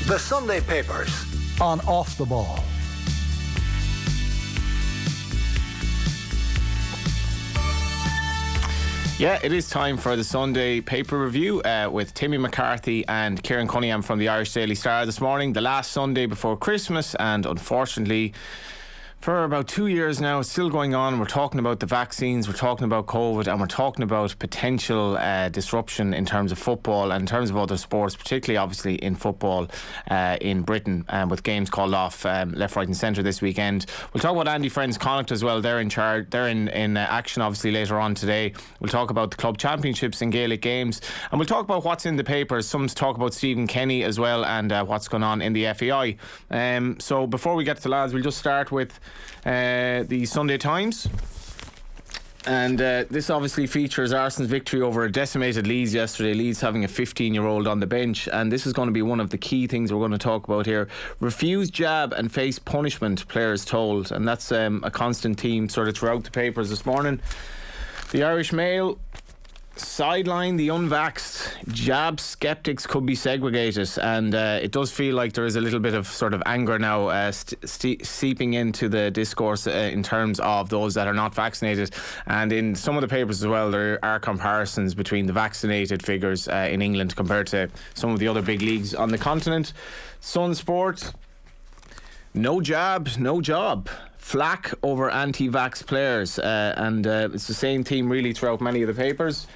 The Sunday Papers on Off the Ball. Yeah, it is time for the Sunday paper review with Timmy McCarthy and Kieran Cunningham from the Irish Daily Star this morning, the last Sunday before Christmas, and unfortunately for about 2 years now, it's still going on. We're talking about the vaccines, we're talking about COVID, and we're talking about potential disruption in terms of football and in terms of other sports, particularly obviously in football in Britain, with games called off left, right and centre this weekend. We'll talk about Andy Friend's Connacht as well. They're in charge. They're in action obviously later on today. We'll talk about the club championships and Gaelic games, and we'll talk about what's in the papers. Some talk about Stephen Kenny as well, and what's going on in the FAI. So before we get to the lads, we'll just start with the Sunday Times, and this obviously features Arsenal's victory over a decimated Leeds yesterday. Leeds having a 15-year-old on the bench, and this is going to be one of the key things we're going to talk about here. Refuse jab and face punishment, players told, and that's a constant theme sort of throughout the papers this morning. The Irish Mail: sideline the unvaxxed, jab skeptics could be segregated, and it does feel like there is a little bit of sort of anger now seeping into the discourse in terms of those that are not vaccinated, and in some of the papers as well there are comparisons between the vaccinated figures in England compared to some of the other big leagues on the continent. Sun Sport: no jab, no job. Flack over anti-vax players, and it's the same theme really throughout many of the papers.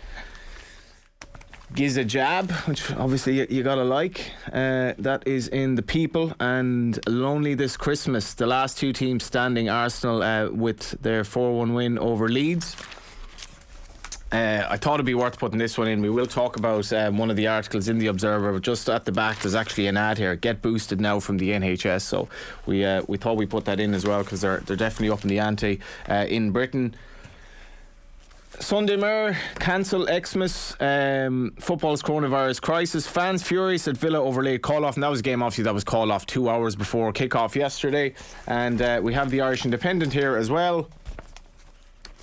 Gives a jab, which obviously you gotta like. That is in the People, and lonely this Christmas. The last two teams standing, Arsenal with their 4-1 win over Leeds. I thought it'd be worth putting this one in. We will talk about one of the articles in the Observer, but just at the back there's actually an ad here: get boosted now from the NHS. So we thought we'd put that in as well, because they're definitely up in the ante in Britain. Sunday Mirror: cancel Xmas, football's coronavirus crisis, fans furious at Villa over late call off, and that was a game obviously that was called off 2 hours before kick-off yesterday. And we have the Irish Independent here as well.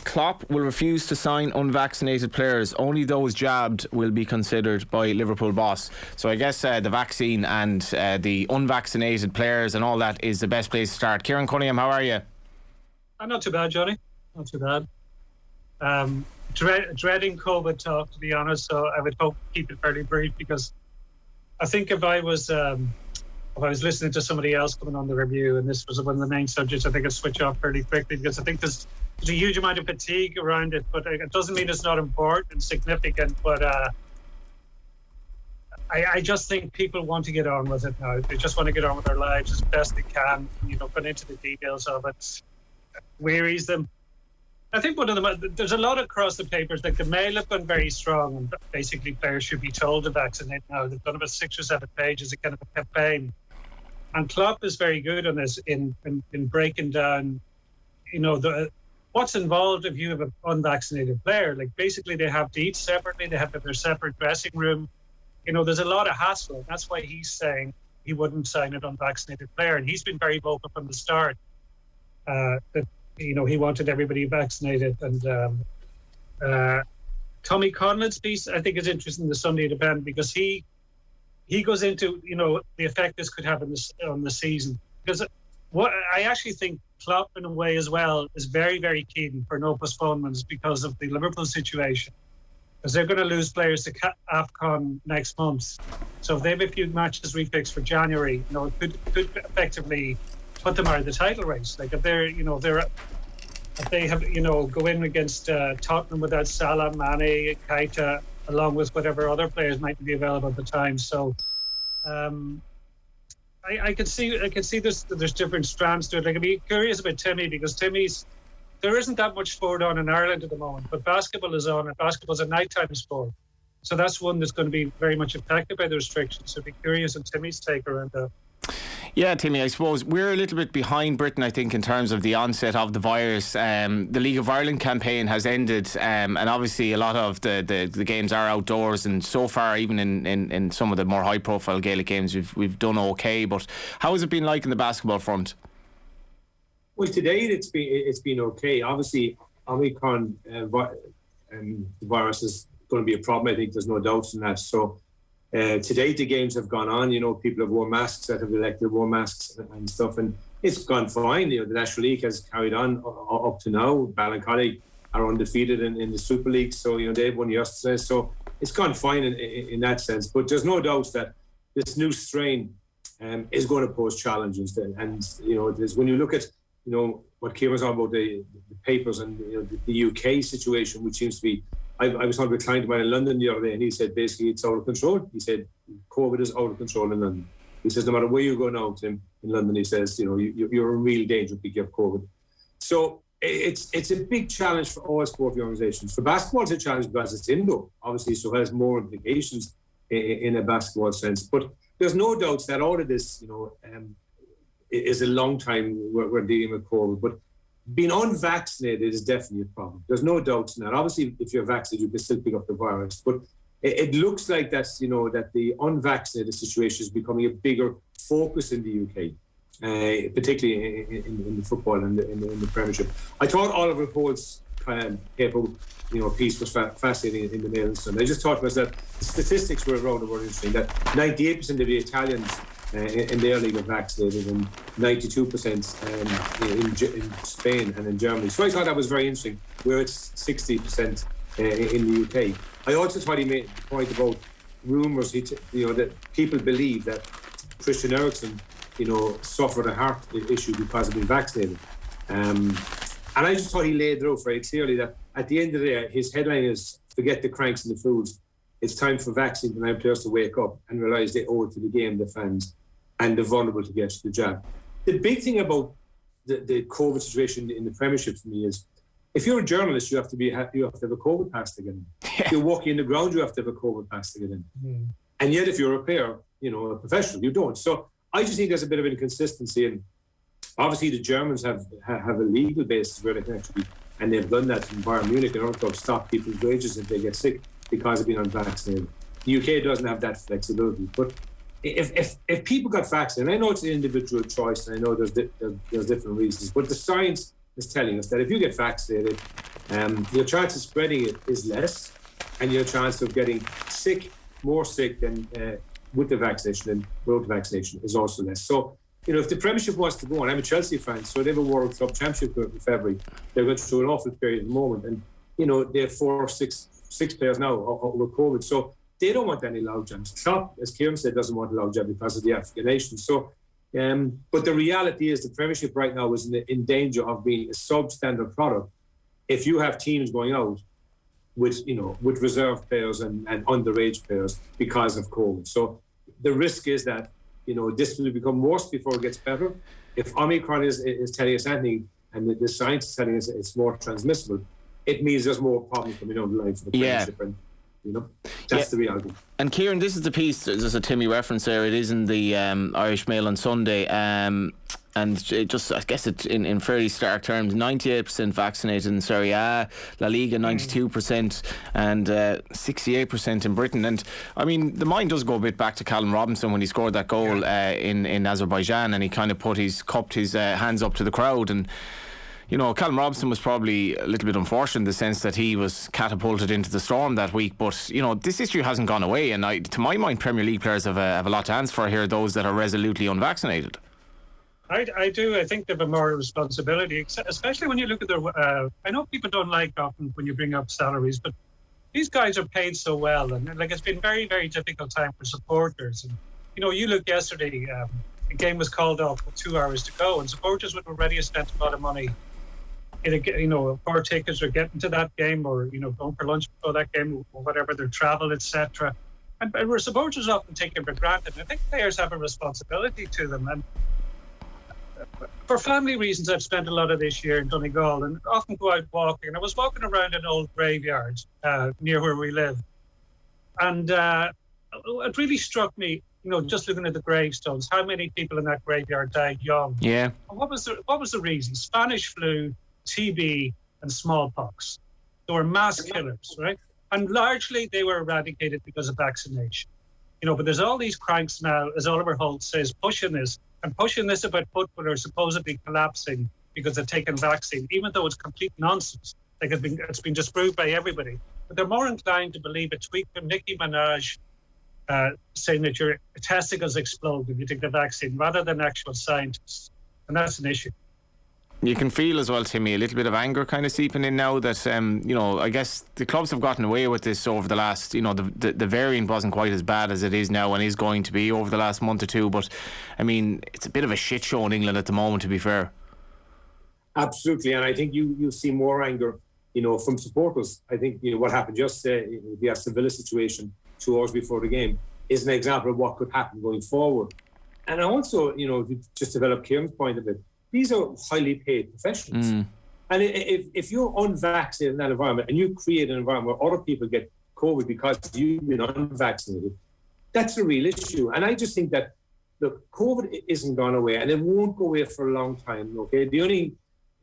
Klopp will refuse to sign unvaccinated players. Only those jabbed will be considered by Liverpool boss. So I guess the vaccine and the unvaccinated players and all that is the best place to start. Kieran Cunningham, how are you? I'm not too bad, Johnny. Not too bad. Dreading COVID talk, to be honest, so I would hope to keep it fairly brief, because I think if I was listening to somebody else coming on the review and this was one of the main subjects, I think I'd switch off fairly quickly, because I think there's a huge amount of fatigue around it, but it doesn't mean it's not important and significant. But I just think people want to get on with it now. They just want to get on with their lives as best they can. Get into the details of it wearies them. I think one of them, there's a lot across the papers, like the Mail have gone very strong, and basically players should be told to vaccinate now. They've done about 6 or 7 pages, a kind of a campaign. And Klopp is very good on this in breaking down, what's involved if you have an unvaccinated player. Like, basically they have to eat separately, they have their separate dressing room. There's a lot of hassle. That's why he's saying he wouldn't sign an unvaccinated player. And he's been very vocal from the start that he wanted everybody vaccinated. And Tommy Conlon's piece, I think, is interesting in the Sunday Independent, because he goes into the effect this could have on the season. Because what I actually think Klopp, in a way as well, is very, very keen for no postponements because of the Liverpool situation, because they're going to lose players to AFCON next month. So if they have a few matches refixed for January, it could effectively put them out of the title race. Like if they have go in against Tottenham without Salah, Mane, Keita, along with whatever other players might be available at the time. So I can see there's different strands to it. Like, I'd be curious about Timmy, because there isn't that much sport on in Ireland at the moment, but basketball is on, and basketball's a nighttime sport. So that's one that's going to be very much affected by the restrictions. So I'd be curious on Timmy's take around that. Yeah, Timmy, I suppose we're a little bit behind Britain, I think, in terms of the onset of the virus. The League of Ireland campaign has ended, and obviously a lot of the games are outdoors, and so far, even in some of the more high-profile Gaelic games, we've done okay. But how has it been like in the basketball front? Well, to date, it's been okay. Obviously, Omicron the virus is going to be a problem. I think there's no doubts in that. So Today, the games have gone on. People have worn masks that have elected wore masks and stuff, and it's gone fine. The National League has carried on up to now. Ballincollig are undefeated in the Super League, so they've won yesterday. So it's gone fine in that sense. But there's no doubt that this new strain is going to pose challenges. And when you look at what Kieran was on about the papers and the UK situation, which seems to be. I was talking with a client of mine in London the other day, and he said basically it's out of control. He said COVID is out of control in London. He says no matter where you go now, Tim, in London, he says you're in real danger if you get COVID. So it's a big challenge for all sporting organisations. For basketball, it's a challenge because it's indoor, obviously, so it has more implications in a basketball sense. But there's no doubts that all of this, is a long time we're dealing with COVID. But being unvaccinated is definitely a problem. There's no doubts in that. Obviously, if you're vaccinated, you can still pick up the virus. But it looks like that's, that the unvaccinated situation is becoming a bigger focus in the UK, particularly in the football and in the Premiership. I thought Oliver Hold's paper, piece was fascinating in the Mail and Sun. I just thought to myself, the statistics were around the world interesting, that 98% of the Italians in their league are vaccinated and 92% in Spain and in Germany. So I thought that was very interesting, where it's 60% in the UK. I also thought he made the point about rumours, that people believe that Christian Eriksen, suffered a heart issue because of being vaccinated. And I just thought he laid it out very clearly that at the end of the day, his headline is, forget the cranks and the fools. It's time for vaccine-denied players to wake up and realise they owe it to the game, the fans, and the vulnerable to get the jab. The big thing about the COVID situation in the Premiership for me is, if you're a journalist, you have to have a COVID pass to get in. If you're walking in the ground, you have to have a COVID pass to get in. Mm. And yet, if you're a player, a professional, you don't. So I just think there's a bit of inconsistency. And obviously, the Germans have a legal basis where they can actually, and they've done that in Bayern Munich in order to stop people's wages if they get sick because of being unvaccinated. The UK doesn't have that flexibility. But if people got vaccinated, I know it's an individual choice, and I know there's different reasons, but the science is telling us that if you get vaccinated, your chance of spreading it is less, and your chance of getting more sick than with the vaccination and without the vaccination is also less. So, if the Premiership wants to go on, I'm a Chelsea fan, so they have a World Club Championship in February. They're going through an awful period at the moment, and they have six players now with COVID, so they don't want any logjams. Klopp, as Kieran said, doesn't want a logjam because of the African nations. So, but the reality is the Premiership right now is in danger of being a substandard product if you have teams going out with reserve players and underage players because of COVID. So the risk is that this will become worse before it gets better. If Omicron is telling us anything, and the science is telling us it's more transmissible, it means there's more problems coming down the line for the Premiership. And, that's the reality. And Kieran, this is the piece, there's a Timmy reference there, it is in the Irish Mail on Sunday, and it just, I guess it in fairly stark terms, 98% vaccinated in Serie A, La Liga 92% and 68% in Britain. And I mean, the mind does go a bit back to Callum Robinson when he scored that goal in Azerbaijan, and he kind of cupped his hands up to the crowd. And Callum Robinson was probably a little bit unfortunate in the sense that he was catapulted into the storm that week. But, this issue hasn't gone away. And to my mind, Premier League players have a lot to answer for here, those that are resolutely unvaccinated. I do. I think they have a moral responsibility, especially when you look at their... I know people don't like often when you bring up salaries, but these guys are paid so well. And it's been very, very difficult time for supporters. And, you look yesterday, the game was called off with 2 hours to go, and supporters would already have spent a lot of money for tickets or getting to that game, or going for lunch before that game, or whatever, their travel, etc. And where supporters often take it for granted. I think players have a responsibility to them. And for family reasons, I've spent a lot of this year in Donegal, and often go out walking. And I was walking around an old graveyard near where we live, and it really struck me, just looking at the gravestones, how many people in that graveyard died young. Yeah. And what was the reason? Spanish flu, TB, and smallpox. They were mass killers, right? And largely they were eradicated because of vaccination. But there's all these cranks now, as Oliver Holt says, pushing this about footballers supposedly collapsing because they've taken vaccine, even though it's complete nonsense. It's been disproved by everybody. But they're more inclined to believe a tweet from Nicki Minaj saying that your testicles explode if you take the vaccine, rather than actual scientists. And that's an issue. You can feel as well, Timmy, a little bit of anger kind of seeping in now that, I guess the clubs have gotten away with this over the last, the variant wasn't quite as bad as it is now and is going to be over the last month or two. But, I mean, it's a bit of a shit show in England at the moment, to be fair. Absolutely. And I think you see more anger, from supporters. I think, what happened yesterday, the Aston Villa situation 2 hours before the game, is an example of what could happen going forward. And I also, just develop Kieran's point a bit, these are highly paid professionals. And if you're unvaccinated in that environment and you create an environment where other people get COVID because you've been unvaccinated, that's a real issue. And I just think that, look, COVID isn't gone away and it won't go away for a long time, okay? The only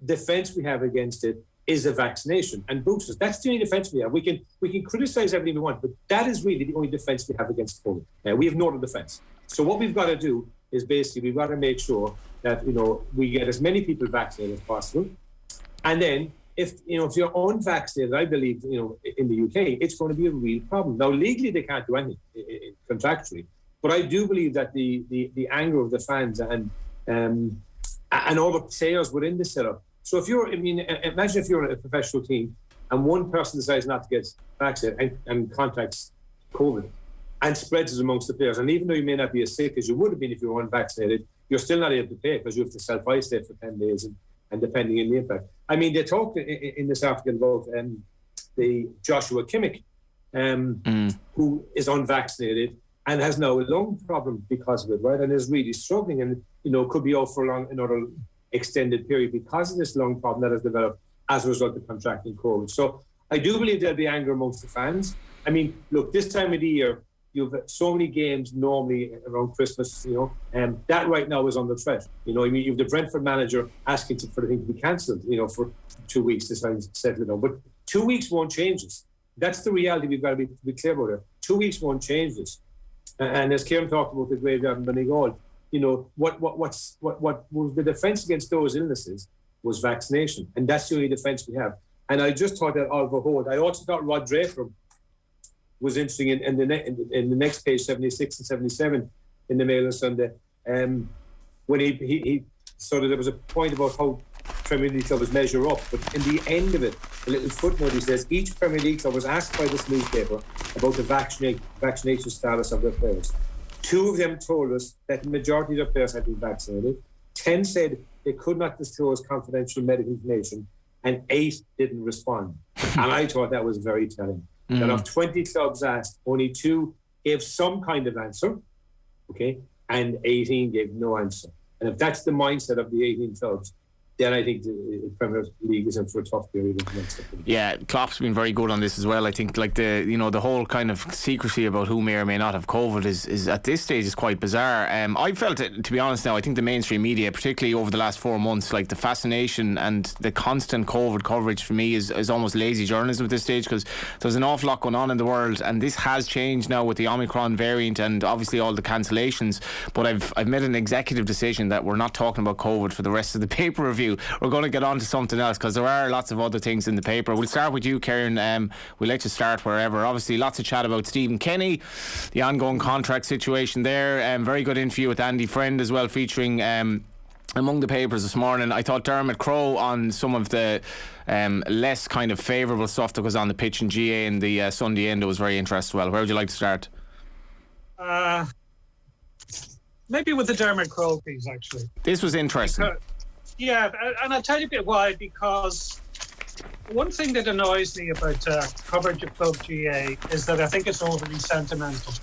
defence we have against it is a vaccination and boosters. That's the only defence we have. We can criticise everything we want, but that is really the only defence we have against COVID. We have no other defence. So what we've got to do is basically we've got to make sure that we get as many people vaccinated as possible, and then if you're unvaccinated, I believe in the UK it's going to be a real problem. Now legally they can't do anything contractually, but I do believe that the anger of the fans and all the players within the setup. So imagine if you're a professional team and one person decides not to get vaccinated and contracts COVID and spreads it amongst the players, and even though you may not be as sick as you would have been if you were unvaccinated, you're still not able to play because you have to self-isolate for 10 days and depending on the impact. I mean, they talked in this article about the Joshua Kimmich, who is unvaccinated and has now a lung problem because of it, right? And is really struggling and, could be out for another extended period because of this lung problem that has developed as a result of contracting COVID. So I do believe there'll be anger amongst the fans. I mean, look, this time of the year, you've so many games normally around Christmas, and that right now is under threat. You've the Brentford manager asking for the thing to be cancelled, for 2 weeks to try and settle it down. But 2 weeks won't change this. That's the reality we've got to be clear about it. 2 weeks won't change this. And as Kieran talked about the graveyard and Donegal, what was the defence against those illnesses was vaccination, and that's the only defence we have. And I just thought that Oliver Holt. I also thought Rod Draper was interesting in the next page, 76 and 77 in the Mail on Sunday, when he sort of there was a point about how Premier League clubs measure up, but in the end of it, a little footnote, he says each Premier League club was asked by this newspaper about the vaccination status of their players. 2 of them told us that the majority of their players had been vaccinated. 10 said they could not disclose confidential medical information, and 8 didn't respond. And I thought that was very telling. That of 20 clubs asked, only 2 gave some kind of answer, okay, and 18 gave no answer. And if that's the mindset of the 18 clubs, then I think the Premier League is in for a tough period. Yeah, Klopp's been very good on this as well. I think like the whole kind of secrecy about who may or may not have COVID is at this stage is quite bizarre. I felt it, to be honest now, I think the mainstream media, particularly over the last 4 months, like the fascination and the constant COVID coverage for me is almost lazy journalism at this stage, because there's an awful lot going on in the world, and this has changed now with the Omicron variant and obviously all the cancellations. But I've made an executive decision that we're not talking about COVID for the rest of the paper review. We're going to get on to something else because there are lots of other things in the paper. We'll start with you, Kieran. We'll let you start wherever. Obviously lots of chat about Stephen Kenny, the ongoing contract situation there. Very good interview with Andy Friend as well, featuring among the papers this morning. I thought Dermot Crowe on some of the less kind of favourable stuff that was on the pitch in GA and the Sunday end was very interesting. Well, where would you like to start? Maybe with the Dermot Crowe piece, actually. This was interesting. Yeah, and I'll tell you a bit why, because one thing that annoys me about coverage of Club GA is that I think it's overly sentimental.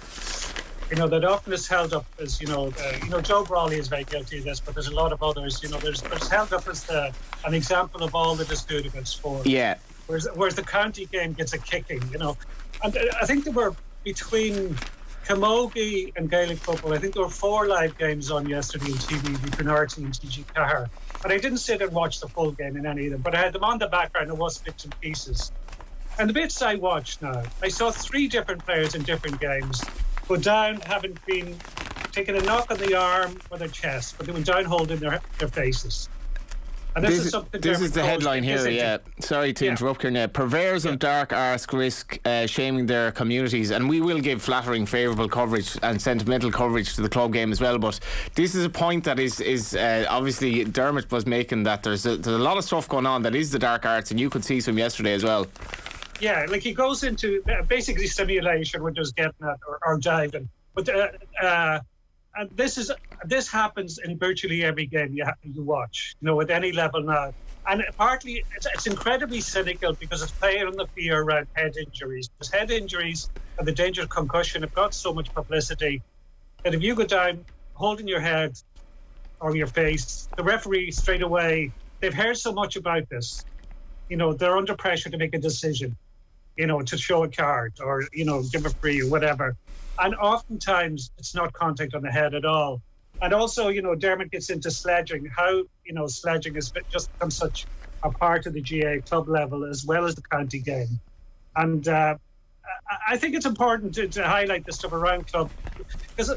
That often is held up as, Joe Brawley is very guilty of this, but there's a lot of others, there's held up as an example of all that is good about sport. Yeah. Whereas the county game gets a kicking, And I think there were between Camogie and Gaelic football, I think there were 4 live games on yesterday on TV between RT and TG Cahir. But I didn't sit and watch the full game in any of them, but I had them on the background and watched bits and pieces. And the bits I watched now, I saw 3 different players in different games go down, having been taken a knock on the arm or their chest, but they went down holding their faces. And this is something. This is Dermot the Coles headline gets here, into. yeah. Sorry to interrupt, Kieran. Purveyors of dark arts risk shaming their communities, and we will give flattering, favourable coverage and sentimental coverage to the club game as well. But this is a point that is obviously Dermot was making, that there's a lot of stuff going on that is the dark arts, and you could see some yesterday as well. Yeah, like he goes into basically simulation, which is getting at or diving. But and this happens in virtually every game you watch, at any level now. And partly it's incredibly cynical because it's playing on the fear around head injuries. Because head injuries and the danger of concussion have got so much publicity that if you go down holding your head or your face, the referee straight away, they've heard so much about this. They're under pressure to make a decision, to show a card or, give a free or whatever. And oftentimes it's not contact on the head at all. And also, Dermot gets into sledging, how, sledging has just become such a part of the GA club level as well as the county game. And I think it's important to highlight the stuff around club, because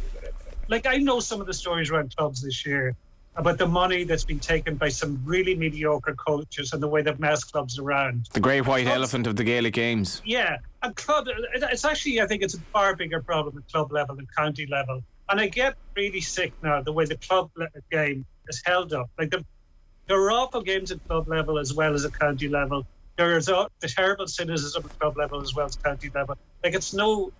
I know some of the stories around clubs this year about the money that's been taken by some really mediocre coaches and the way they've messed clubs around. The great white elephant of the Gaelic Games. Yeah, and club, it's actually, I think it's a far bigger problem at club level than county level. And I get really sick now the way the club game is held up. There are awful games at club level as well as at county level. There is the terrible cynicism at club level as well as county level. It's no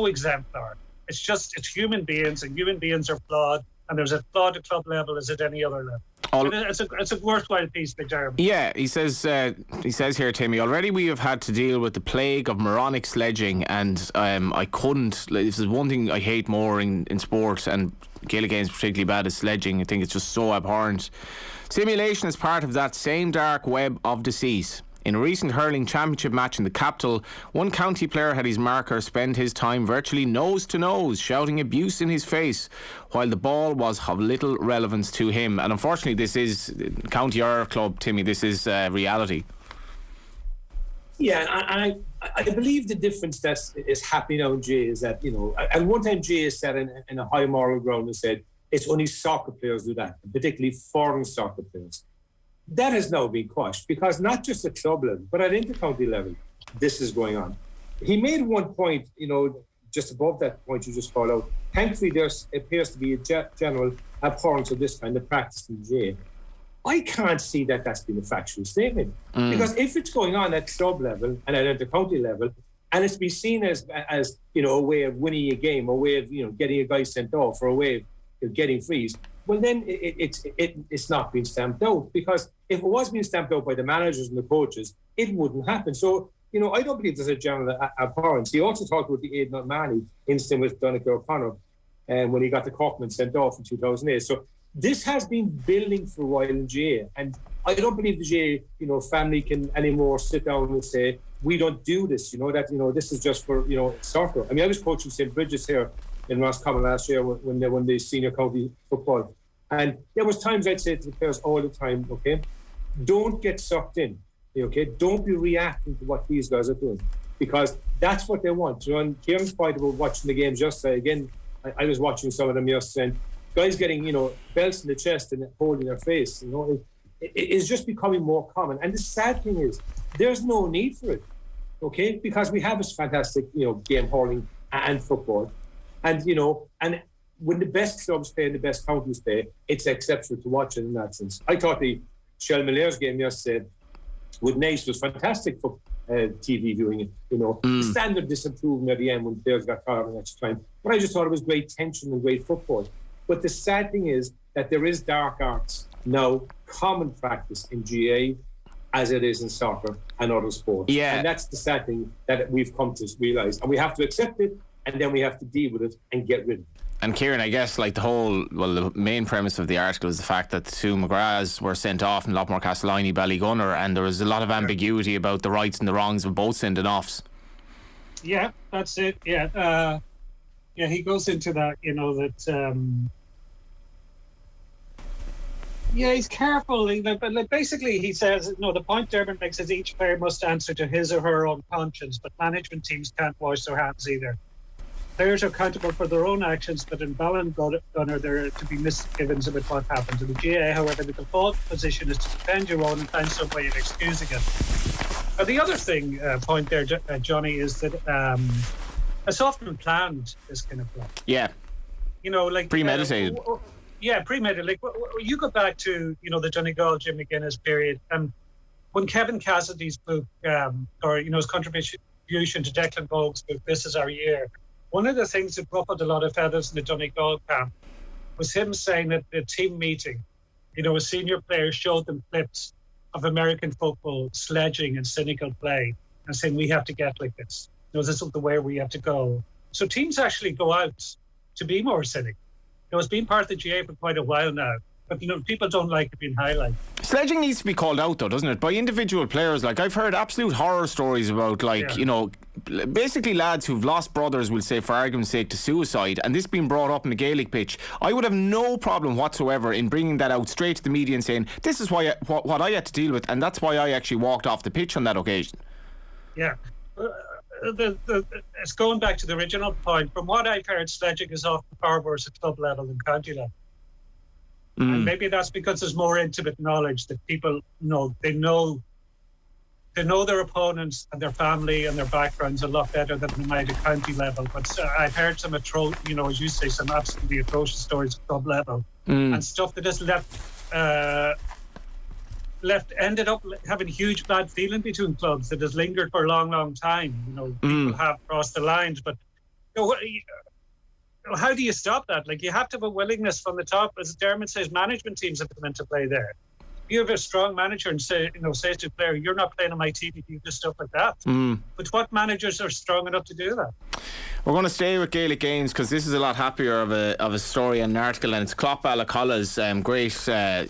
exemplar. It's human beings, and human beings are flawed. And there's a flawed at club level as at any other level. It's a worthwhile piece, Big Dermot. Yeah, he says here, Timmy, already we have had to deal with the plague of moronic sledging, and I couldn't. This is one thing I hate more in sport, and Gaelic Games particularly bad, is sledging. I think it's just so abhorrent. Simulation is part of that same dark web of deceit. In a recent hurling championship match in the capital, one county player had his marker spend his time virtually nose to nose, shouting abuse in his face, while the ball was of little relevance to him. And unfortunately, this is County Irish club, Timmy. This is reality. Yeah, and I believe the difference that is happening now in GA is that, and one time GA said in a high moral ground and said, it's only soccer players do that, particularly foreign soccer players. That has now been quashed, because not just at club level, but at inter-county level, this is going on. He made one point, just above that point you just called out. Thankfully, there appears to be a general abhorrence of this kind of practice in the GA. I can't see that that's been a factual statement. Because if it's going on at club level and at inter-county level, and it's been seen as a way of winning a game, a way of, getting a guy sent off, or a way of getting frees, well, then it's not being stamped out, because if it was being stamped out by the managers and the coaches, it wouldn't happen. So, I don't believe there's a general abhorrence. He also talked about the Aidan O'Malley incident with Donegal O'Connor when he got the Corkman sent off in 2008. So this has been building for a while in GA, and I don't believe the GA, family can anymore sit down and say, we don't do this, this is just for, soccer. I mean, I was coaching St. Bridget's here in Roscommon last year when they won the senior county football. And there was times I'd say to the players all the time, okay, don't get sucked in, okay? Don't be reacting to what these guys are doing, because that's what they want. And Kieran's point about watching the games yesterday, again, I was watching some of them yesterday, and guys getting, belts in the chest and holding their face, it's just becoming more common. And the sad thing is, there's no need for it, okay? Because we have this fantastic, game hurling and football. And, and when the best clubs play and the best counties play, it's exceptional to watch it in that sense. I thought the Shell Millaire's game yesterday with Nace was fantastic for TV viewing. The standard disimproving at the end when players got caught on extra time. But I just thought it was great tension and great football. But the sad thing is that there is dark arts now common practice in GA as it is in soccer and other sports. Yeah. And that's the sad thing that we've come to realise. And we have to accept it, and then we have to deal with it and get rid of it. And Kieran, I guess the main premise of the article is the fact that two McGraths were sent off in Lockmore Castellini, Ballygunner, and there was a lot of ambiguity about the rights and the wrongs of both sending offs. Yeah, that's it. Yeah, he goes into that, he's careful. But basically, he says, the point Dermot makes is each player must answer to his or her own conscience, but management teams can't wash their hands either. players are accountable for their own actions, but in Ballingunner there are to be misgivings about what happened. In the GA, however, the default position is to defend your own and find some way of excusing it. The other thing, point there, Johnny, is that it's often planned, this kind of play. Yeah. You know, like premeditated. Premeditated. Like you go back to, you know, the Donegal, Jim McGuinness period, and when Kevin Cassidy's book, or you know, his contribution to Declan Bogue's book, This Is Our Year, one of the things that ruffled a lot of feathers in the Donegal camp was him saying at the team meeting, you know, a senior player showed them clips of American football sledging and cynical play, and saying we have to get like this. You know, this is the way we have to go. So teams actually go out to be more cynical. You know, it's been part of the GA for quite a while now, but you know, people don't like it being highlighted. Sledging needs to be called out, though, doesn't it? By individual players. Like, I've heard absolute horror stories about, like, you know, basically lads who've lost brothers, will say, for argument's sake, to suicide, and this being brought up in the Gaelic pitch. I would have no problem whatsoever in bringing that out straight to the media and saying, this is why what I had to deal with, and that's why I actually walked off the pitch on that occasion. Yeah. It's going back to the original point. From what I've heard, sledging is often far worse at club level than county level. And maybe that's because there's more intimate knowledge that people know. They know their opponents and their family and their backgrounds a lot better than they might at county level. But I've heard some you know, as you say, some absolutely atrocious stories at club level, and stuff that has ended up having huge bad feeling between clubs that has lingered for a long, long time. You know, people have crossed the lines, but you know, how do you stop that? Like, you have to have a willingness from the top. As Dermot says, management teams have come into play there. You have a strong manager and says to a player, you're not playing on my team if you do stuff like that. But what managers are strong enough to do that? We're going to stay with Gaelic games because this is a lot happier of a story and an article, and it's Klopp Balacola's great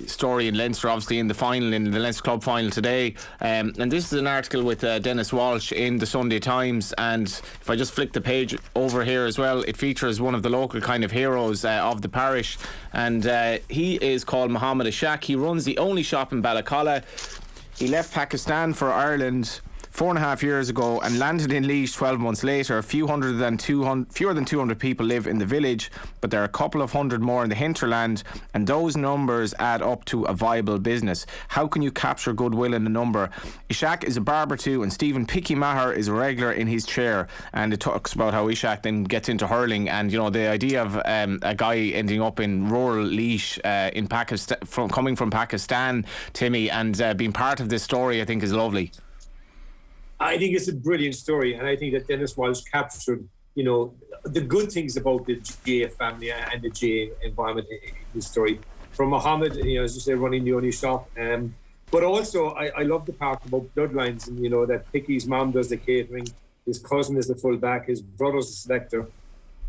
story in Leinster, obviously in the final, in the Leinster Club final today, and this is an article with Dennis Walsh in the Sunday Times, and if I just flick the page over here as well, it features one of the local kind of heroes of the parish, and he is called Mohammed Ishaq. He runs the only shop in Balacola. He left Pakistan for Ireland 4.5 years ago and landed in Laois 12 months later. Fewer than 200 people live in the village, but there are a couple of hundred more in the hinterland, and those numbers add up to a viable business. How can you capture goodwill in the number? Ishaq is a barber too, and Stephen Picky Maher is a regular in his chair, and it talks about how Ishaq then gets into hurling, and you know, the idea of a guy ending up in rural Laois in Pakistan, coming from Pakistan, Timmy, and being part of this story, I think is lovely. I think it's a brilliant story, and I think that Dennis Walsh captured, you know, the good things about the GA family and the GA environment in his story. From Mohammed, you know, as you say, running the only shop, but also I love the part about bloodlines, and you know that Picky's mom does the catering, his cousin is the fullback, his brother's the selector,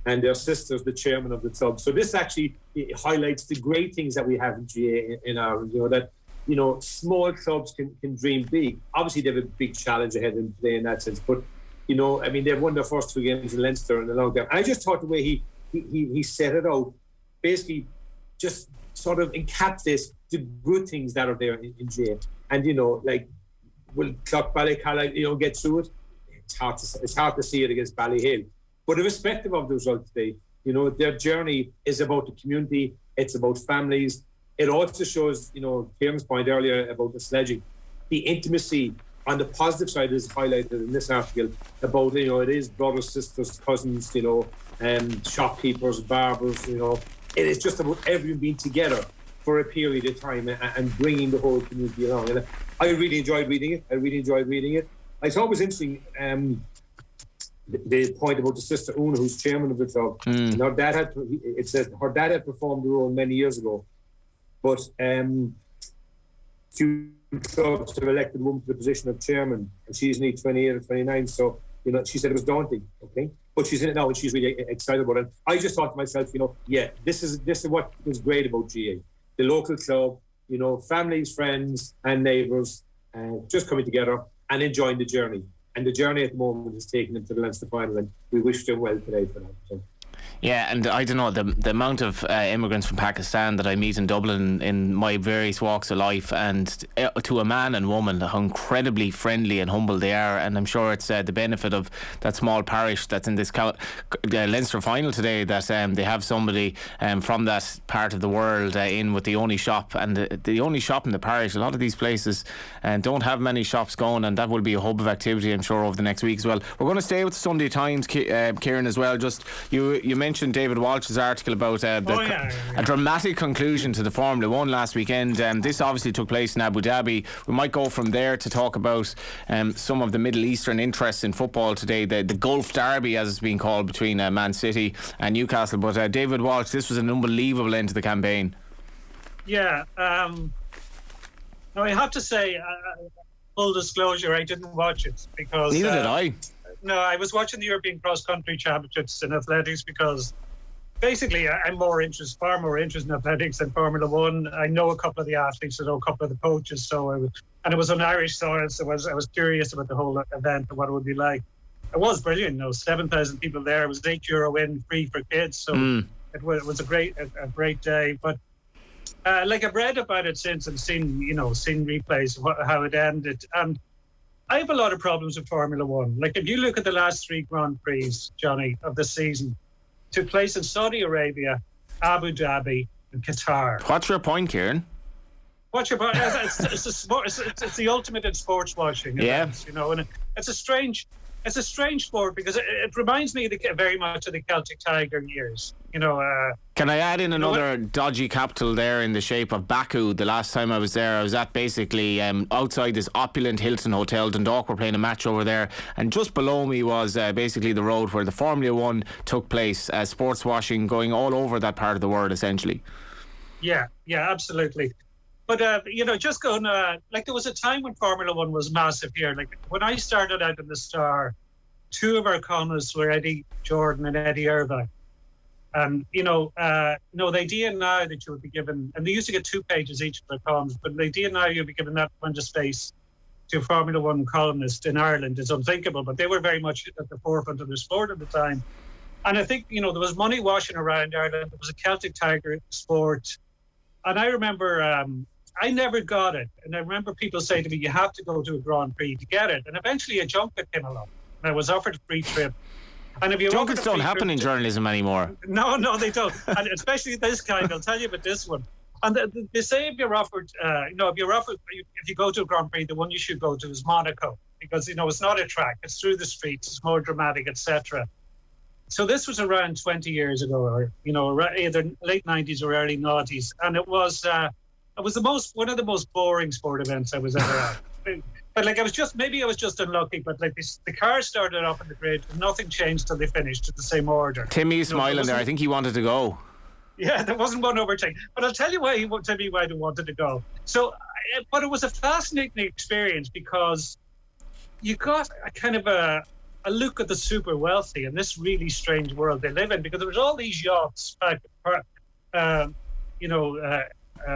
and their sister's the chairman of the club. So this actually highlights the great things that we have in GA in Ireland. You know that. You know, small clubs can dream big. Obviously, they have a big challenge ahead of them today in that sense. But, you know, I mean, they've won their first 2 games in Leinster in a long time. I just thought the way he set it out, basically just sort of encapsulates the good things that are there in GA. And, you know, like, will Clough Ballycala, you know, get through it? It's hard to see it against Ballyhale. But irrespective of the result today, you know, their journey is about the community. It's about families. It also shows, you know, Kieran's point earlier about the sledging, the intimacy on the positive side is highlighted in this article about, you know, it is brothers, sisters, cousins, you know, shopkeepers, barbers, you know. It is just about everyone being together for a period of time and bringing the whole community along. And I really enjoyed reading it. I thought it was interesting, the point about the sister Una, who's chairman of the club. And her dad had performed the role many years ago. But few clubs have elected a woman to the position of chairman, and she's only 28 or 29. So, you know, she said it was daunting, okay? But she's in it now, and she's really excited about it. I just thought to myself, you know, yeah, this is what was great about GA. The local club, you know, families, friends, and neighbours just coming together and enjoying the journey. And the journey at the moment is taking them to the Leinster final, and we wish them well today for that. So. Yeah, and I don't know, the amount of immigrants from Pakistan that I meet in Dublin in my various walks of life, and to a man and woman, how incredibly friendly and humble they are. And I'm sure it's the benefit of that small parish that's in this Leinster final today, that they have somebody from that part of the world in with the only shop, and the only shop in the parish. A lot of these places don't have many shops going, and that will be a hub of activity, I'm sure, over the next week as well. We're going to stay with the Sunday Times, Kieran, as well. Just you mentioned David Walsh's article about a dramatic conclusion to the Formula 1 last weekend. This obviously took place in Abu Dhabi. We might go from there to talk about some of the Middle Eastern interests in football today, the Gulf Derby, as it's being called, between Man City and Newcastle. But David Walsh, this was an unbelievable end to the campaign. Yeah. Now I have to say, full disclosure, I didn't watch it because... Neither did I. No, I was watching the European Cross Country Championships in athletics because basically I'm far more interested in athletics than Formula 1. I know a couple of the athletes, I know a couple of the coaches, and it was on Irish soil, so I was curious about the whole event and what it would be like. It was brilliant, 7,000 people there. It was €8 in, free for kids, so it was a great day. But I've read about it since and seen replays of how it ended. And I have a lot of problems with Formula 1. Like, if you look at the last 3 Grand Prix, Johnny, of the season, took place in Saudi Arabia, Abu Dhabi, and Qatar. What's your point, Kieran? What's your point? It's the ultimate in sports watching. Yeah. Events, and it's a strange sport because it reminds me very much of the Celtic Tiger years. Can I add in another dodgy capital there in the shape of Baku? The last time I was there, I was at basically outside this opulent Hilton Hotel. Dundalk were playing a match over there, and just below me was basically the road where the Formula 1 took place. Sports washing going all over that part of the world, essentially. Yeah, absolutely. But, just going, there was a time when Formula 1 was massive here. Like, when I started out in the Star, 2 of our columnists were Eddie Jordan and Eddie Irvine. And, the idea now that you would be given, and they used to get 2 pages each of their columns, but the idea now you'll be given that much space to a Formula 1 columnist in Ireland is unthinkable. But they were very much at the forefront of the sport at the time. And I think, there was money washing around Ireland. There was a Celtic Tiger sport. And I remember... I never got it. And I remember people saying to me, you have to go to a Grand Prix to get it. And eventually a junket came along. And I was offered a free trip. And if you Junkets don't happen in journalism anymore. No, they don't. And especially this kind. I'll tell you about this one. And they say if you're offered, if you go to a Grand Prix, the one you should go to is Monaco. Because, it's not a track. It's through the streets. It's more dramatic, etc. So this was around 20 years ago, or, either late 90s or early 90s. And it was one of the most boring sport events I was ever at. But I was just unlucky. But the cars started off in the grid, and nothing changed till they finished in the same order. Timmy's smiling there. I think he wanted to go. Yeah, there wasn't one overtake. But I'll tell you why he wanted to go. So, but it was a fascinating experience because you got a kind of a look at the super wealthy in this really strange world they live in, because there was all these yachts,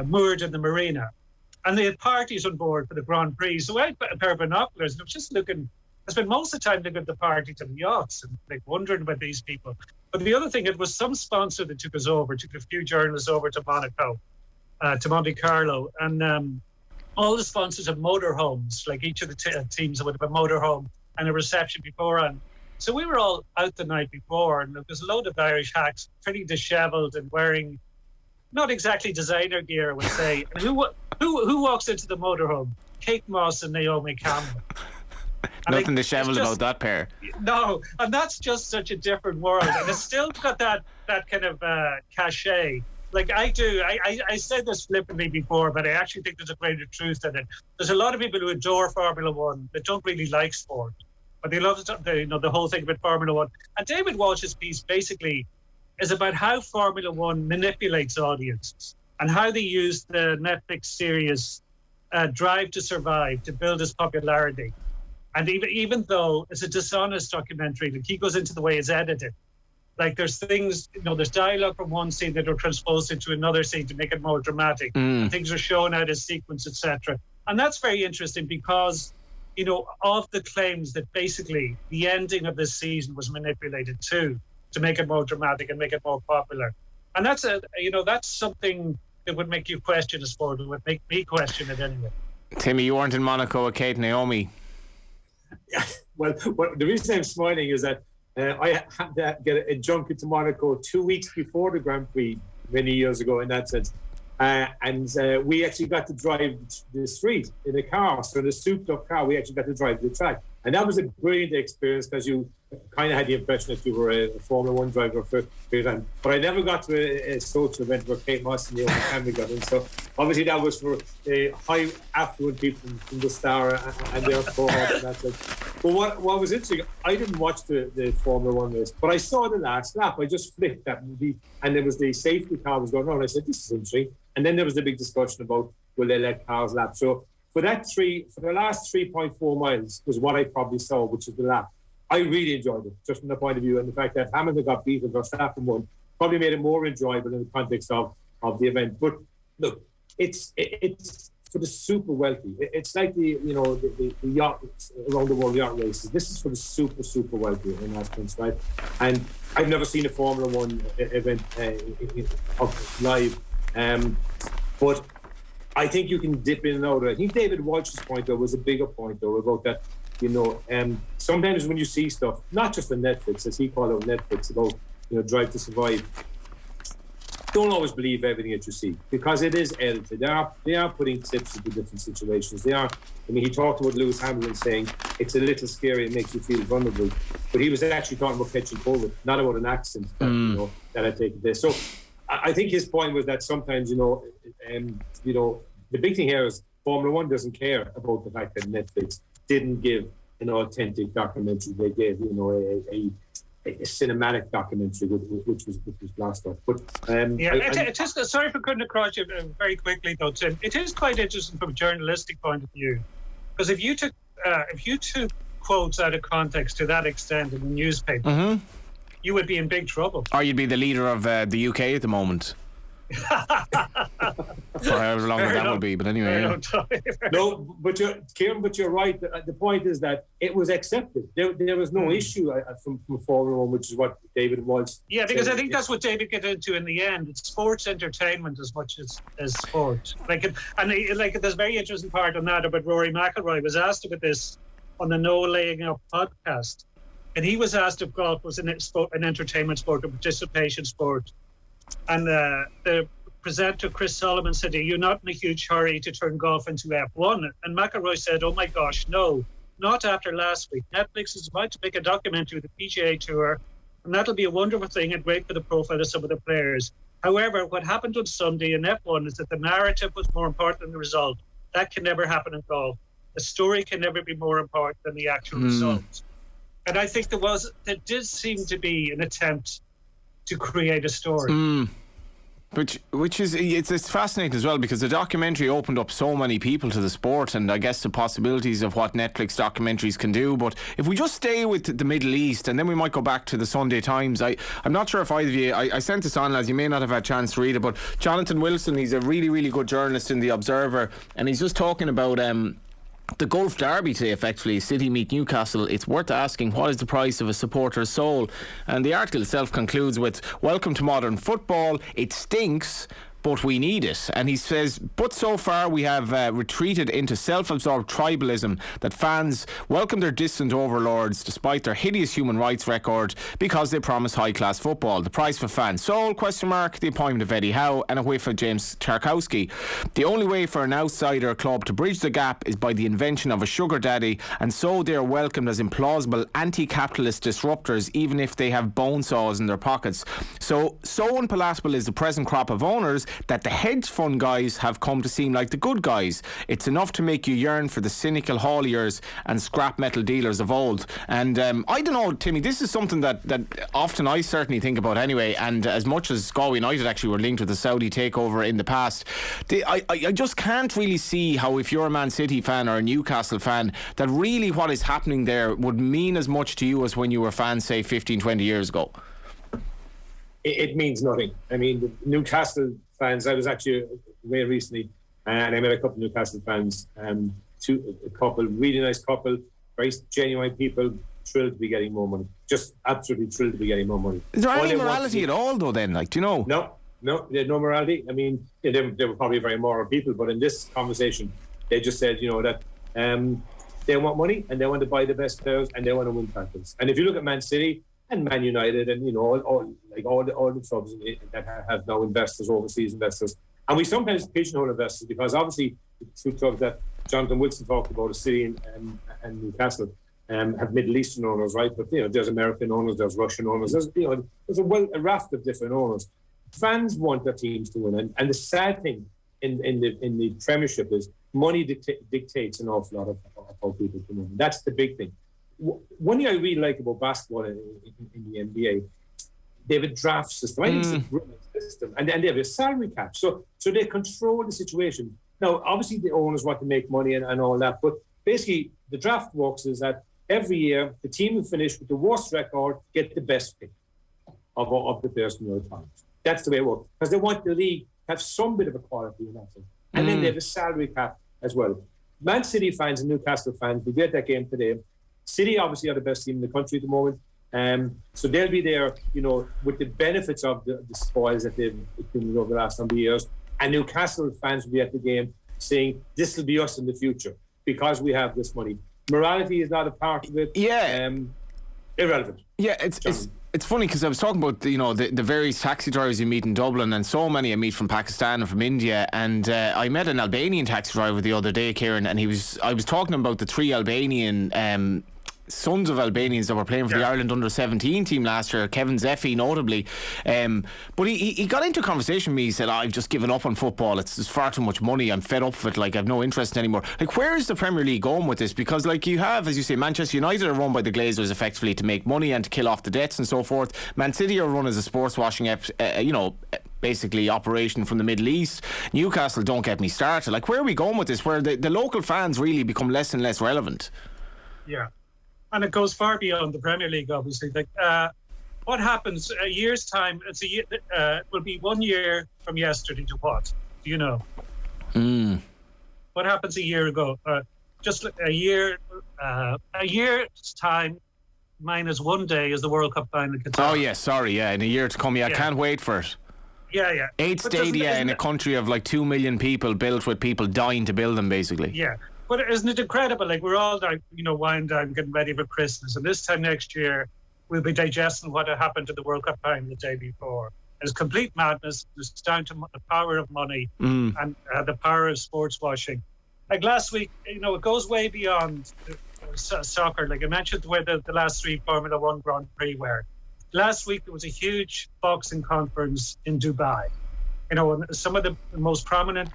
moored in the marina, and they had parties on board for the Grand Prix. So I had a pair of binoculars, and I was just looking. I spent most of the time looking at the parties and the yachts and wondering about these people. But the other thing, it was some sponsor that took a few journalists over to Monaco, to Monte Carlo, and all the sponsors have motorhomes. Like each of the teams would have a motorhome and a reception beforehand. So we were all out the night before, and there was a load of Irish hacks, pretty dishevelled and wearing not exactly designer gear, I would say. And who walks into the motorhome? Kate Moss and Naomi Campbell. Nothing dishevelled about that pair. No, and that's just such a different world, and it's still got that kind of cachet. Like I do, I said this flippantly before, but I actually think there's a greater truth in it. There's a lot of people who adore Formula 1 that don't really like sport, but they love the whole thing about Formula 1. And David Walsh's piece basically is about how Formula 1 manipulates audiences and how they use the Netflix series Drive to Survive to build its popularity. And even though it's a dishonest documentary, like he goes into the way it's edited. Like there's things, there's dialogue from one scene that are transposed into another scene to make it more dramatic. And things are shown out as sequence, etc. And that's very interesting because, of the claims that basically the ending of this season was manipulated too. to make it more dramatic and make it more popular. And that's something that would make you question the sport. It would make me question it anyway. Timmy, you weren't in Monaco with Kate and Naomi. Well, the reason I'm smiling is that I had to get a junket to Monaco 2 weeks before the Grand Prix many years ago, in that sense. And we actually got to drive the street in a car. So in a souped-up car, we actually got to drive the track. And that was a brilliant experience because you kind of had the impression that you were a Formula One driver for a period of time. But I never got to a social event where Kate Moss and the family got in. So obviously that was for high affluent people from the Star and their cohort and that sort. But what was interesting, I didn't watch the Formula One race, but I saw the last lap. I just flicked that movie, and there was the safety car was going on. I said, this is interesting. And then there was the big discussion about will they let cars lap. So for the last 3.4 miles was what I probably saw, which is the lap. I really enjoyed it, just from the point of view, and the fact that Hamilton got beaten, Verstappen won, probably made it more enjoyable in the context of the event. But look, it's for the super wealthy. It's like the yacht around the world yacht races. This is for the super wealthy in that sense, right? And I've never seen a Formula One event live, but I think you can dip in and out. I think David Walsh's point, though, was a bigger point, though, about that, sometimes when you see stuff, not just on Netflix, as he called out Netflix, about, Drive to Survive, don't always believe everything that you see, because it is edited. They are putting clips into different situations. He talked about Lewis Hamilton saying it's a little scary, it makes you feel vulnerable. But he was actually talking about catching COVID, not about an accident that had taken place. So I think his point was that sometimes, the big thing here is Formula One doesn't care about the fact that Netflix didn't give an authentic documentary. They gave, a cinematic documentary, which was lost off. But it is. Sorry for cutting across you very quickly, though, Tim. It is quite interesting from a journalistic point of view, because if you took quotes out of context to that extent in the newspaper, you would be in big trouble. Or you'd be the leader of the UK at the moment. For however long that will be, but anyway. No, but you're right. The point is that it was accepted. There was no issue from Formula One, which is what David was. Yeah, because I think that's what David got into in the end. It's sports entertainment as much as sport. There's a very interesting part on that about Rory McIlroy was asked about this on the No Laying Up podcast, and he was asked if golf was an entertainment sport, a participation sport. And the presenter, Chris Solomon, said, are you not in a huge hurry to turn golf into F1? And McIlroy said, oh my gosh, no, not after last week. Netflix is about to make a documentary with the PGA Tour, and that'll be a wonderful thing and great for the profile of some of the players. However, what happened on Sunday in F1 is that the narrative was more important than the result. That can never happen in golf. The story can never be more important than the actual result. And I think there did seem to be an attempt to create a story. Which is it's fascinating as well, because the documentary opened up so many people to the sport, and I guess the possibilities of what Netflix documentaries can do. But if we just stay with the Middle East, and then we might go back to the Sunday Times. I'm not sure if either of you, I sent this on, lads, you may not have had a chance to read it, but Jonathan Wilson, he's a really, really good journalist in The Observer, and he's just talking about the Gulf Derby today, effectively, City meet Newcastle. It's worth asking, what is the price of a supporter's soul? And the article itself concludes with, welcome to modern football. It stinks, but we need it. And he says, but so far we have retreated into self-absorbed tribalism that fans welcome their distant overlords despite their hideous human rights record because they promise high-class football. The price for fan soul, ? The appointment of Eddie Howe and a whiff of James Tarkowski. The only way for an outsider club to bridge the gap is by the invention of a sugar daddy, and so they are welcomed as implausible anti-capitalist disruptors even if they have bone saws in their pockets. So unpalatable is the present crop of owners that the hedge fund guys have come to seem like the good guys. It's enough to make you yearn for the cynical hauliers and scrap metal dealers of old. And I don't know, Timmy, this is something that often I certainly think about anyway, and as much as Galway United actually were linked with the Saudi takeover in the past, I just can't really see how, if you're a Man City fan or a Newcastle fan, that really what is happening there would mean as much to you as when you were fans, say, 15, 20 years ago. It means nothing. I mean, the Newcastle fans, I was actually away recently and I met a couple of Newcastle fans, a couple, really nice couple, very genuine people, thrilled to be getting more money. just absolutely thrilled to be getting more money. Is there any morality at all, though, then? Like, do you know? No, they had no morality. I mean, they were probably very moral people, but in this conversation, they just said, that they want money and they want to buy the best players and they want to win titles. And if you look at Man City and Man United and, all the clubs that have now investors, overseas investors, and we sometimes pigeonhole investors because obviously the two clubs that Jonathan Wilson talked about, City and Newcastle, have Middle Eastern owners, right? But there's American owners, there's Russian owners, there's a raft of different owners. Fans want their teams to win, and the sad thing in the Premiership is money dictates an awful lot of how people can win. That's the big thing. One thing I really like about basketball in the NBA, they have a draft system. I think it's a brilliant system, and they have a salary cap, so they control the situation. Now, obviously, the owners want to make money and all that, but basically, the draft works is that every year the team who finish with the worst record get the best pick of the players from the other times. That's the way it works. Because they want the league to have some bit of equality in that thing. And then they have a salary cap as well. Man City fans and Newcastle fans, we get that game today. City obviously are the best team in the country at the moment. So they'll be there, with the benefits of the spoils that they've accumulated over the last number of years. And Newcastle fans will be at the game saying, this will be us in the future because we have this money. Morality is not a part of it. Yeah. Irrelevant. Yeah, it's funny because I was talking about the various taxi drivers you meet in Dublin, and so many I meet from Pakistan and from India, and I met an Albanian taxi driver the other day, Kieran, and I was talking about the three Albanian sons of Albanians that were playing for the Ireland under-17 team last year, Kevin Zeffi notably, but he got into a conversation with me. He said, I've just given up on football, it's far too much money, I'm fed up with it, like I've no interest anymore. Like, where is the Premier League going with this? Because like you have, as you say, Manchester United are run by the Glazers effectively to make money and to kill off the debts and so forth. Man City are run as a sports washing basically operation from the Middle East. Newcastle, don't get me started. Like, where are we going with this, where the local fans really become less and less relevant? Yeah. And it goes far beyond the Premier League, obviously. Like, what happens a year's time? It will be 1 year from yesterday to what? Do you know? What happens a year ago? Just a year's time minus 1 day is the World Cup final in Qatar. Oh, yeah, sorry, yeah. In a year to come, I can't wait for it. Yeah. 8 stadia in a country of like 2 million people, built with people dying to build them, basically. Yeah. But isn't it incredible? Like, we're all like, winding down, getting ready for Christmas. And this time next year, we'll be digesting what had happened to the World Cup final the day before. It's complete madness. It's down to the power of money and the power of sports washing. Like last week, it goes way beyond soccer. Like I mentioned where the last three Formula One Grand Prix were. Last week, there was a huge boxing conference in Dubai. And some of the most prominent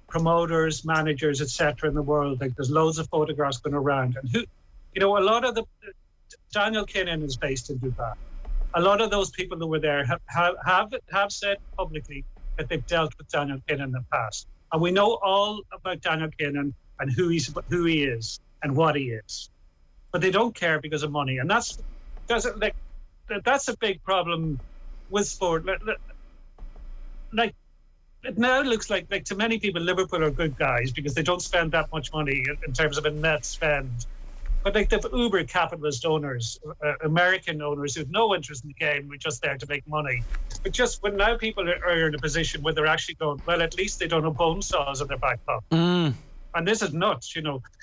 promoters, managers, etc. in the world. Like, there's loads of photographs going around, and a lot of Daniel Kiernan is based in Dubai. A lot of those people who were there have said publicly that they've dealt with Daniel Kiernan in the past, and we know all about Daniel Kiernan and who he is and what he is, but they don't care because of money, and that's a big problem with sport. Like. It now looks like to many people, Liverpool are good guys because they don't spend that much money in terms of a net spend. But like the uber capitalist owners, American owners who have no interest in the game, we're just there to make money. But just when now people are in a position where they're actually going, well, at least they don't have bone saws in their back pocket. And this is nuts,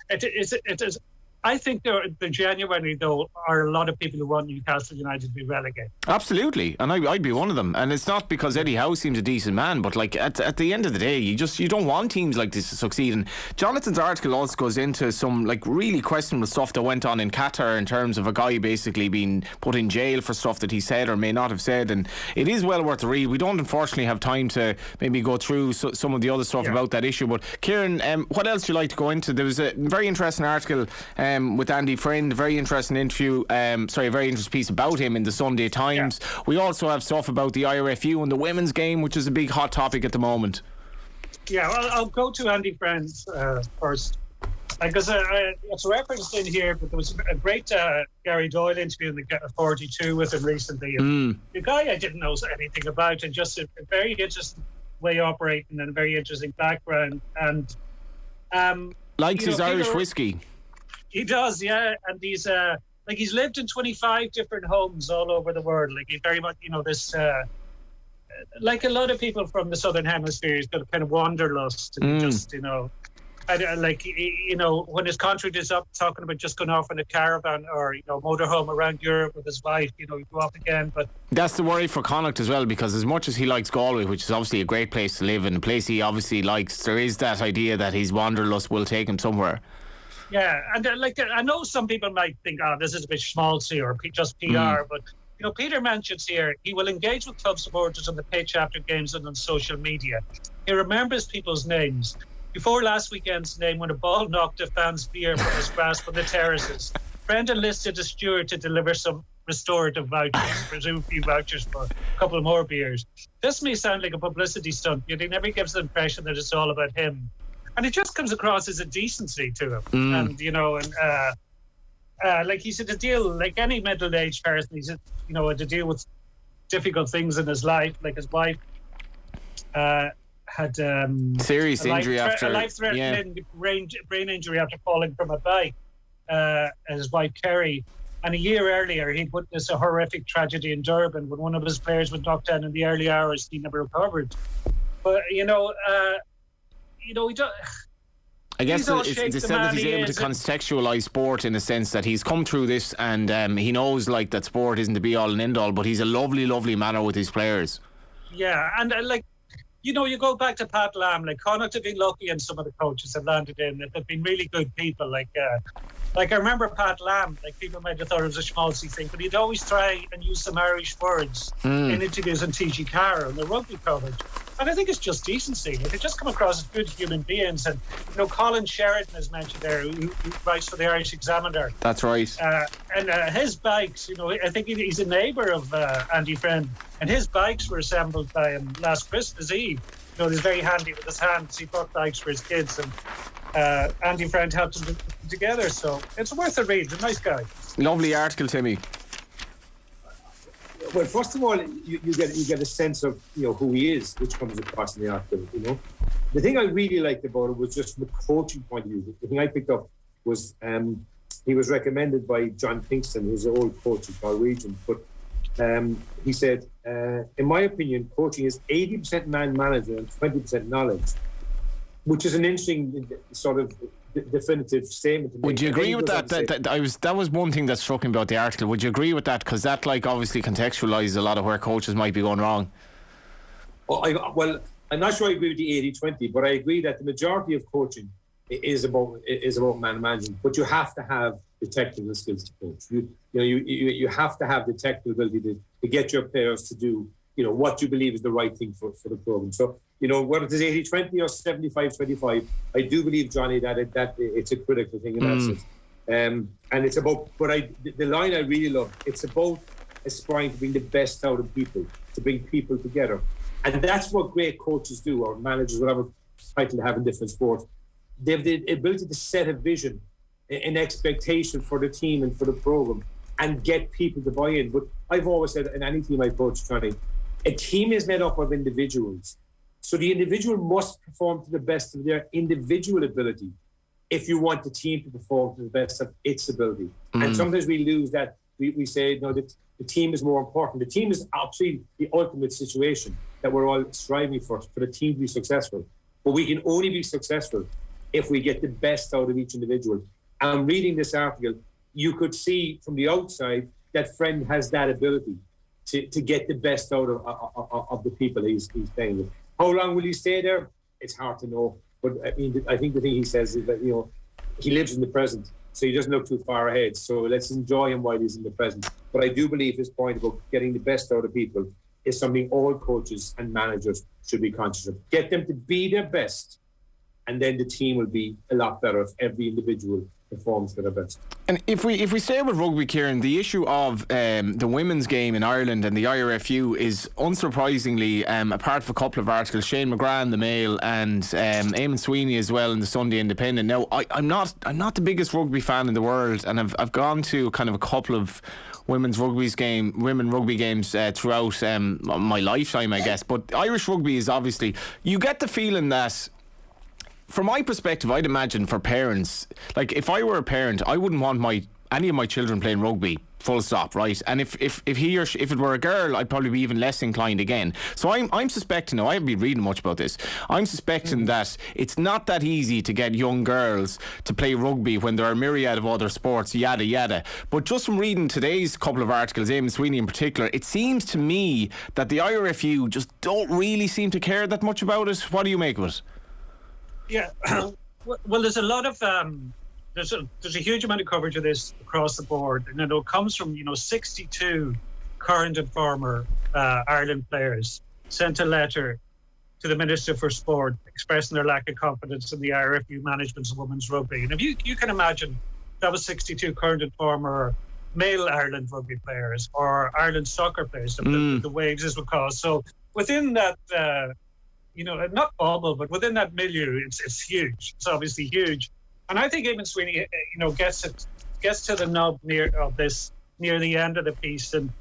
It is. I think there genuinely, though, are a lot of people who want Newcastle United to be relegated. Absolutely, and I'd be one of them. And it's not because Eddie Howe seems a decent man, but like at the end of the day, you don't want teams like this to succeed. And Jonathan's article also goes into some like really questionable stuff that went on in Qatar in terms of a guy basically being put in jail for stuff that he said or may not have said. And it is well worth a read. We don't unfortunately have time to maybe go through some of the other stuff about that issue. But Kieran, what else would you like to go into? There was a very interesting article with Andy Friend, very interesting interview, a very interesting piece about him in the Sunday Times. Yeah. We also have stuff about the IRFU and the women's game, which is a big hot topic at the moment. Yeah, well, I'll go to Andy Friend first, because it's referenced in here, but there was a great Gary Doyle interview in the 42 with him recently. And the guy I didn't know anything about, and just a very interesting way of operating and a very interesting background. And likes his Irish whiskey. He does, yeah. And he's like he's lived in 25 different homes all over the world. Like he very much, this. Like a lot of people from the Southern Hemisphere, he's got a kind of wanderlust and just, when his contract is up, talking about just going off in a caravan or, motorhome around Europe with his wife, he'd go off again. But that's the worry for Connacht as well, because as much as he likes Galway, which is obviously a great place to live and a place he obviously likes, there is that idea that his wanderlust will take him somewhere. Yeah, and I know some people might think, this is a bit schmaltzy or just PR, but Peter mentions here he will engage with club supporters on the pitch after games and on social media. He remembers people's names. Before last weekend's name, when a ball knocked a fan's beer from his grasp on the terraces, Brendan listed a steward to deliver some restorative vouchers, presumably vouchers for a couple more beers. This may sound like a publicity stunt, yet he never gives the impression that it's all about him. And it just comes across as a decency to him. And, like he's had to deal, like any middle-aged person, he's had to deal with difficult things in his life. Like his wife had serious injury after a life-threatening brain injury after falling from a bike. His wife Kerry, and a year earlier he'd witnessed a horrific tragedy in Durban when one of his players was knocked down in the early hours. He never recovered. But he don't. I guess it's said that he's able to contextualise sport in a sense that he's come through this and he knows like that sport isn't the be all and end all, but he's a lovely, lovely manner with his players. Yeah, and you go back to Pat Lam, like Connacht have been lucky and some of the coaches have landed in. They've been really good people. Like I remember Pat Lam, like people might have thought it was a schmaltzy thing, but he'd always try and use some Irish words in interviews on TG Carr and the rugby coverage. And I think it's just decency. Like, they just come across as good human beings. And, Colin Sheridan is mentioned there, who writes for the Irish Examiner. That's right. And his bikes, I think he's a neighbour of Andy Friend. And his bikes were assembled by him last Christmas Eve. He's very handy with his hands. He bought bikes for his kids. And Andy Friend helped them together. So it's worth a read. He's a nice guy. Lovely article, Timmy. Well, first of all, you get a sense of who he is, which comes across in the article. The thing I really liked about it was just from a coaching point of view. The thing I picked up was he was recommended by John Kingston, who's an old coach in Norwegian. But he said, in my opinion, coaching is 80% man manager and 20% knowledge, which is an interesting sort of definitive statement to make. Would you agree with that? That was one thing that struck me about the article. Would you agree with that? Because that obviously contextualises a lot of where coaches might be going wrong. Well, I'm not sure I agree with the 80-20, but I agree that the majority of coaching is about man management. But you have to have the technical skills to coach. You have to have the technical ability to get your players to do what you believe is the right thing for the program. So whether it is 80-20 or 75-25, I do believe, Johnny, that it's a critical thing in that sense. And it's about, the line I really love, it's about aspiring to bring the best out of people, to bring people together. And that's what great coaches do, or managers, whatever title they have in different sports. They have the ability to set a vision, an expectation for the team and for the program, and get people to buy in. But I've always said, in any team I coach, Johnny, a team is made up of individuals. So the individual must perform to the best of their individual ability if you want the team to perform to the best of its ability. And sometimes we lose that. We say, that the team is more important. The team is absolutely the ultimate situation that we're all striving for the team to be successful. But we can only be successful if we get the best out of each individual. And reading this article, you could see from the outside that Friend has that ability to get the best out of the people he's playing with. How long will he stay there? It's hard to know. But I think the thing he says is that, he lives in the present, so he doesn't look too far ahead. So let's enjoy him while he's in the present. But I do believe his point about getting the best out of people is something all coaches and managers should be conscious of. Get them to be their best, and then the team will be a lot better if every individual performs to their best. And if we stay with rugby, Kieran, the issue of the women's game in Ireland and the IRFU is unsurprisingly, apart from a couple of articles, Shane McGrath in the Mail and Eamon Sweeney as well in the Sunday Independent. Now, I'm not the biggest rugby fan in the world, and I've gone to kind of a couple of women rugby games throughout my lifetime, I guess. But Irish rugby is obviously, you get the feeling that, from my perspective, I'd imagine for parents, like if I were a parent, I wouldn't want my any of my children playing rugby, full stop, right? And if he or she, if it were a girl, I'd probably be even less inclined again. So I'm suspecting, now I haven't been reading much about this, I'm suspecting that it's not that easy to get young girls to play rugby when there are a myriad of other sports, yada yada. But just from reading today's couple of articles, Eamon Sweeney in particular, it seems to me that the IRFU just don't really seem to care that much about it. What do you make of it? Yeah, well, there's a lot of there's a huge amount of coverage of this across the board, and it comes from 62 current and former Ireland players sent a letter to the Minister for Sport expressing their lack of confidence in the IRFU management of women's rugby. And if you can imagine, that was 62 current and former male Ireland rugby players or Ireland soccer players, the waves as we call. So within that, not bubble, but within that milieu, it's huge. It's obviously huge. And I think Eamon Sweeney, gets to the nub near the end of the piece. And,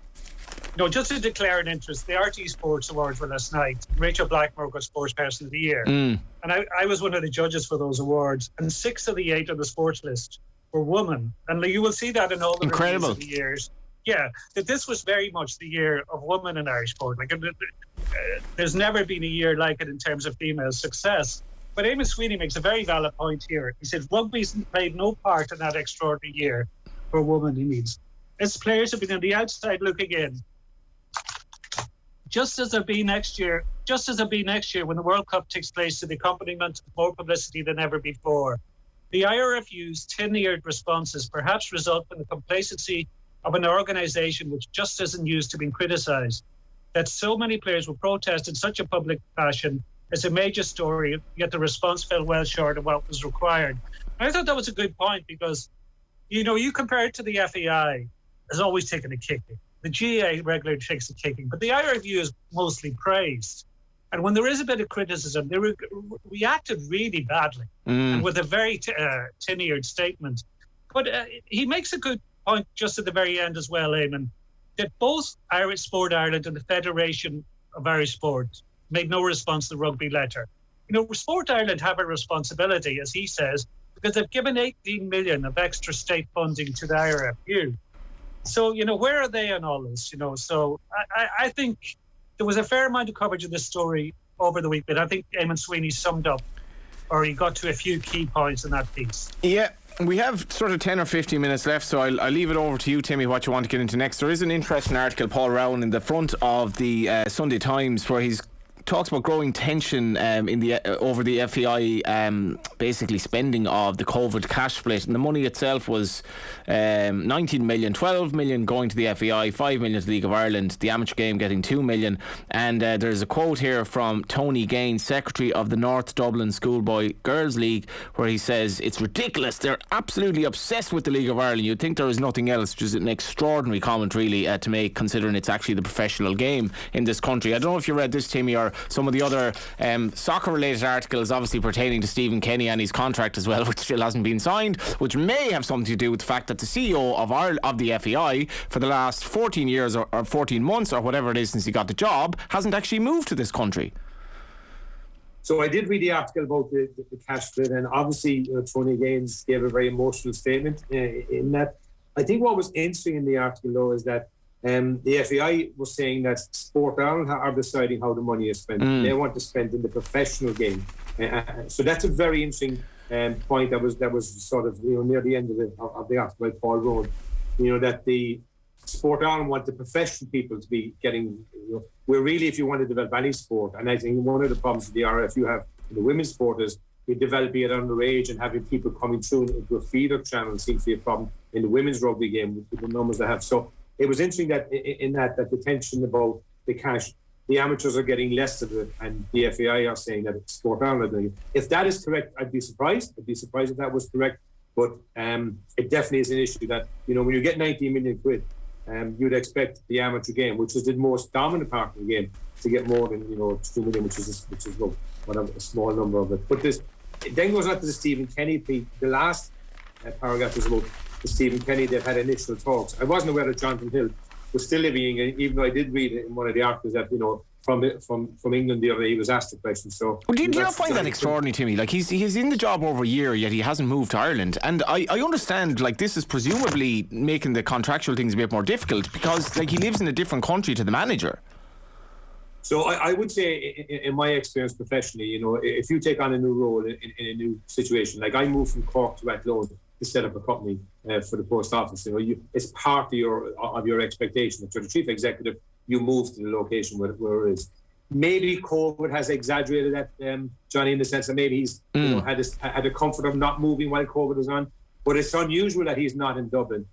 just to declare an interest, the RT Sports Awards were last night. Rachel Blackmore got Sports Person of the Year. And I was one of the judges for those awards. And 6 of the 8 on the sports list were women. And you will see that in all the reviews of the years. Yeah, that this was very much the year of women in Irish sport. There's never been a year like it in terms of female success. But Eamon Sweeney makes a very valid point here. He said rugby's played no part in that extraordinary year for women, he means. Its players have been on the outside looking in. Just as there'll be next year when the World Cup takes place to the accompaniment of more publicity than ever before. The IRFU's tenured responses perhaps result from the complacency of an organisation which just isn't used to being criticised. That so many players will protest in such a public fashion is a major story, yet the response fell well short of what was required. And I thought that was a good point because, you compare it to the FAI, has always taken a kicking. The GA regularly takes a kicking, but the IRFU is mostly praised. And when there is a bit of criticism, they reacted really badly and with a very tenured statement. But he makes a good point just at the very end as well, Eamon, that both Irish Sport Ireland and the Federation of Irish Sport made no response to the rugby letter. Sport Ireland have a responsibility, as he says, because they've given 18 million of extra state funding to the IRFU. So, where are they on all this? So I think there was a fair amount of coverage of this story over the week, but I think Eamon Sweeney summed up, or he got to a few key points in that piece. Yeah. We have sort of 10 or 15 minutes left, so I'll leave it over to you, Timmy, what you want to get into next. There is an interesting article, Paul Rowan, in the front of the Sunday Times, where he's talks about growing tension over the FAI basically spending of the COVID cash split, and the money itself was 19 million, 12 million going to the FAI, 5 million to the League of Ireland, the amateur game getting 2 million. And there's a quote here from Tony Gaines, Secretary of the North Dublin Schoolboy Girls League, where he says it's ridiculous, they're absolutely obsessed with the League of Ireland. You'd think there is nothing else, which is an extraordinary comment really to make, considering it's actually the professional game in this country. I don't know if you read this, Timmy, or some of the other soccer related articles, obviously pertaining to Stephen Kenny and his contract as well, which still hasn't been signed, which may have something to do with the fact that the CEO of the FAI for the last 14 years or 14 months or whatever it is since he got the job hasn't actually moved to this country. So I did read the article about the cash split, and obviously Tony Gaines gave a very emotional statement in that. I think what was interesting in the article though is that the FAI was saying that Sport Ireland are deciding how the money is spent. They want to spend in the professional game. So that's a very interesting point that was sort of near the end of the article by Paul Rowan. That the Sport Ireland want the professional people to be getting. Where really, if you want to develop any sport, and I think one of the problems with the RFU have in the women's sport is we're developing it underage, and having people coming through into a feeder channel seems to be a problem in the women's rugby game with the numbers they have. So it was interesting that in that the tension about the cash, the amateurs are getting less of it, and the FAI are saying that it's Sport Ireland are doing it. If that is correct, I'd be surprised. I'd be surprised if that was correct. But it definitely is an issue that, when you get 19 million quid, you'd expect the amateur game, which is the most dominant part of the game, to get more than 2 million, which is whatever, a small number of it. But it then goes on to the Stephen Kenny piece. The last paragraph is about the Stephen Kenny. They've had initial talks. I wasn't aware that Jonathan Hill was still living, even though I did read in one of the articles that from England the other day. He was asked the question. So, well, do you not find that extraordinary, Timmy? Like he's in the job over a year, yet he hasn't moved to Ireland. And I understand, like, this is presumably making the contractual things a bit more difficult because, like, he lives in a different country to the manager. So I would say, in my experience professionally, you know, if you take on a new role in a new situation, like I moved from Cork to Athlone to set up a company for the post office. You know, it's part of your expectation that you're the chief executive. You move to the location where it is. Maybe COVID has exaggerated that, Johnny, in the sense that maybe he's you know, had the comfort of not moving while COVID was on. But it's unusual that he's not in Dublin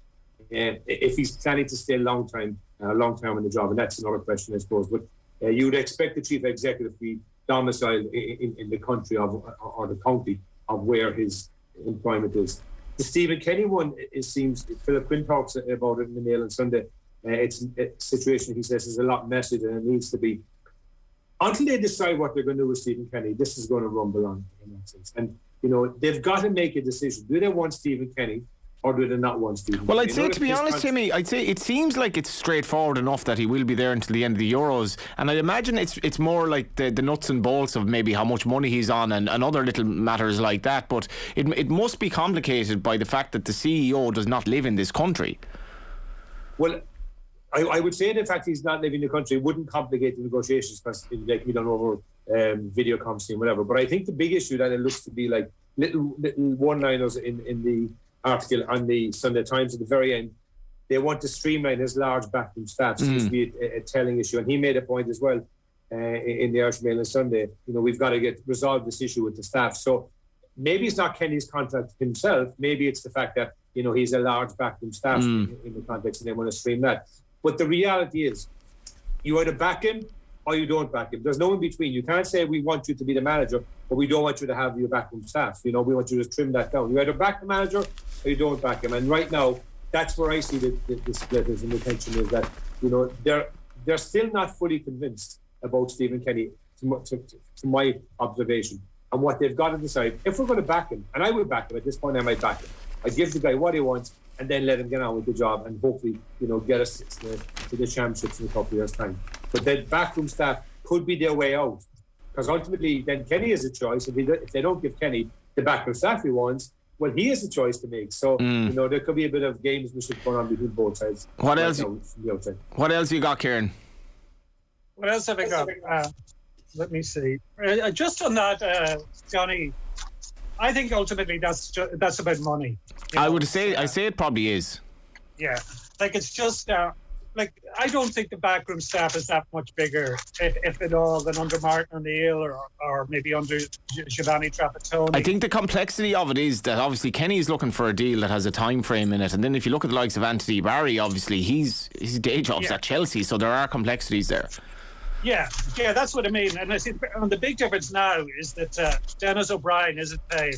if he's planning to stay a long time in the job. And that's another question, I suppose. But you would expect the chief executive to be domiciled in the country or the county of where his employment is. The Stephen Kenny one, it seems, Philip Quinn talks about it in the Mail on Sunday. It's a situation, he says, is a lot messier than it needs to be. Until they decide what they're going to do with Stephen Kenny, this is going to rumble on in that sense. And, you know, they've got to make a decision. Do they want Stephen Kenny or do they not want Stephen Well, Kenny? I'd say, to be honest, Timmy, I'd say it seems like it's straightforward enough that he will be there until the end of the Euros. And I imagine it's more like the nuts and bolts of maybe how much money he's on and other little matters like that. But it must be complicated by the fact that the CEO does not live in this country. Well, I would say the fact he's not living in the country wouldn't complicate the negotiations because it can be done over video conferencing, whatever. But I think the big issue that it looks to be like little one-liners in the article on the Sunday Times at the very end. They want to streamline his large backroom staff. Seems to be a telling issue. And he made a point as well in the Irish Mail on Sunday. You know, we've got to resolve this issue with the staff. So maybe it's not Kenny's contract himself. Maybe it's the fact that, you know, he's a large backroom staff in the context and they want to stream that. But the reality is, you either back him or you don't back him. There's no in between. You can't say we want you to be the manager, but we don't want you to have your backroom staff. You know, we want you to trim that down. You either back the manager or you don't back him. And right now, that's where I see the split is and the tension is that, you know, they're still not fully convinced about Stephen Kenny, to my observation. And what they've got to decide, if we're going to back him, and I would back him at this point, I might back him. I give the guy what he wants, and then let him get on with the job and hopefully, you know, get us to the championships in a couple of years' time. But then backroom staff could be their way out. Because ultimately, then Kenny has a choice. If they don't give Kenny the backroom staff he wants, well, he has a choice to make. So, you know, there could be a bit of gamesmanship going on between both sides. What else you got, Kieran? What else have I got? Let me see. Just on that, Johnny, I think ultimately that's about money. I would say it probably is. Yeah, like it's just like I don't think the backroom staff is that much bigger, if at all, than under Martin O'Neill or maybe under Giovanni Trapattoni. I think the complexity of it is that obviously Kenny is looking for a deal that has a time frame in it, and then if you look at the likes of Anthony Barry, obviously his day job's at Chelsea, so there are complexities there. Yeah, that's what I mean. And I see, and the big difference now is that Dennis O'Brien isn't paying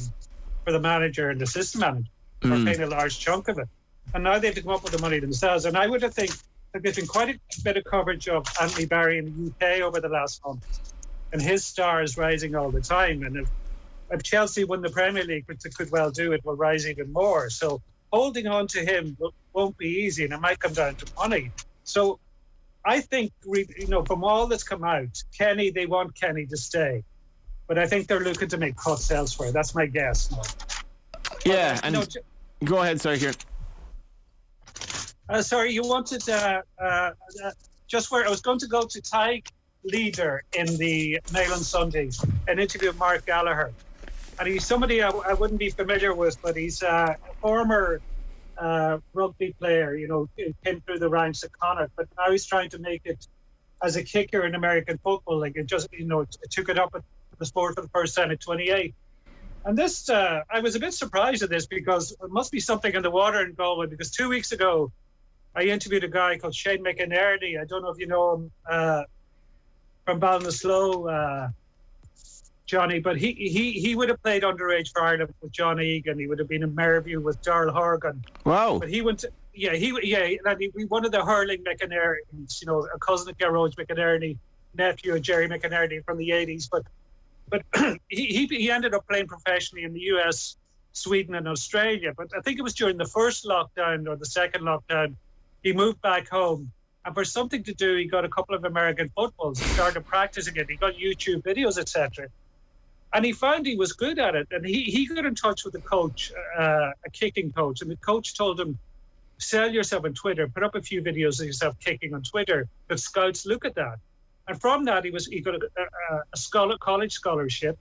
for the manager and the assistant manager. They're paying a large chunk of it. And now they have to come up with the money themselves. And I would have think that there's been quite a bit of coverage of Anthony Barry in the UK over the last month. And his star is rising all the time. And if Chelsea win the Premier League, which they could well do, it will rise even more. So holding on to him won't be easy, and it might come down to money. So I think, you know, from all that's come out, they want Kenny to stay. But I think they're looking to make cuts elsewhere. That's my guess now. Yeah, and go ahead, sorry, Kieran. Sorry, you wanted just where I was going to go to Tyke Leader in the Mail on Sunday, an interview with Mark Gallagher. And he's somebody I wouldn't be familiar with, but he's a former rugby player, you know, came through the ranks at Connacht, but now he's trying to make it as a kicker in American football. Like it just, you know, it took it up at the sport for the first time at 28. And this, I was a bit surprised at this because it must be something in the water in Galway, because 2 weeks ago, I interviewed a guy called Shane McInerney. I don't know if you know him from Ballinasloe, Johnny, but he would have played underage for Ireland with John Egan. He would have been in Merview with Darrell Horgan. Wow. But he went to, he one of the hurling McInerneys, you know, a cousin of Gerard McInerney, nephew of Jerry McInerney from the 80s. But he ended up playing professionally in the US, Sweden and Australia. But I think it was during the first lockdown or the second lockdown, he moved back home And for something to do, he got a couple of American footballs. He started practicing it. He got YouTube videos, etc. And he found he was good at it. And he got in touch with a coach, a kicking coach. And the coach told him, sell yourself on Twitter, put up a few videos of yourself kicking on Twitter, but scouts look at that. And from that, he got a college scholarship.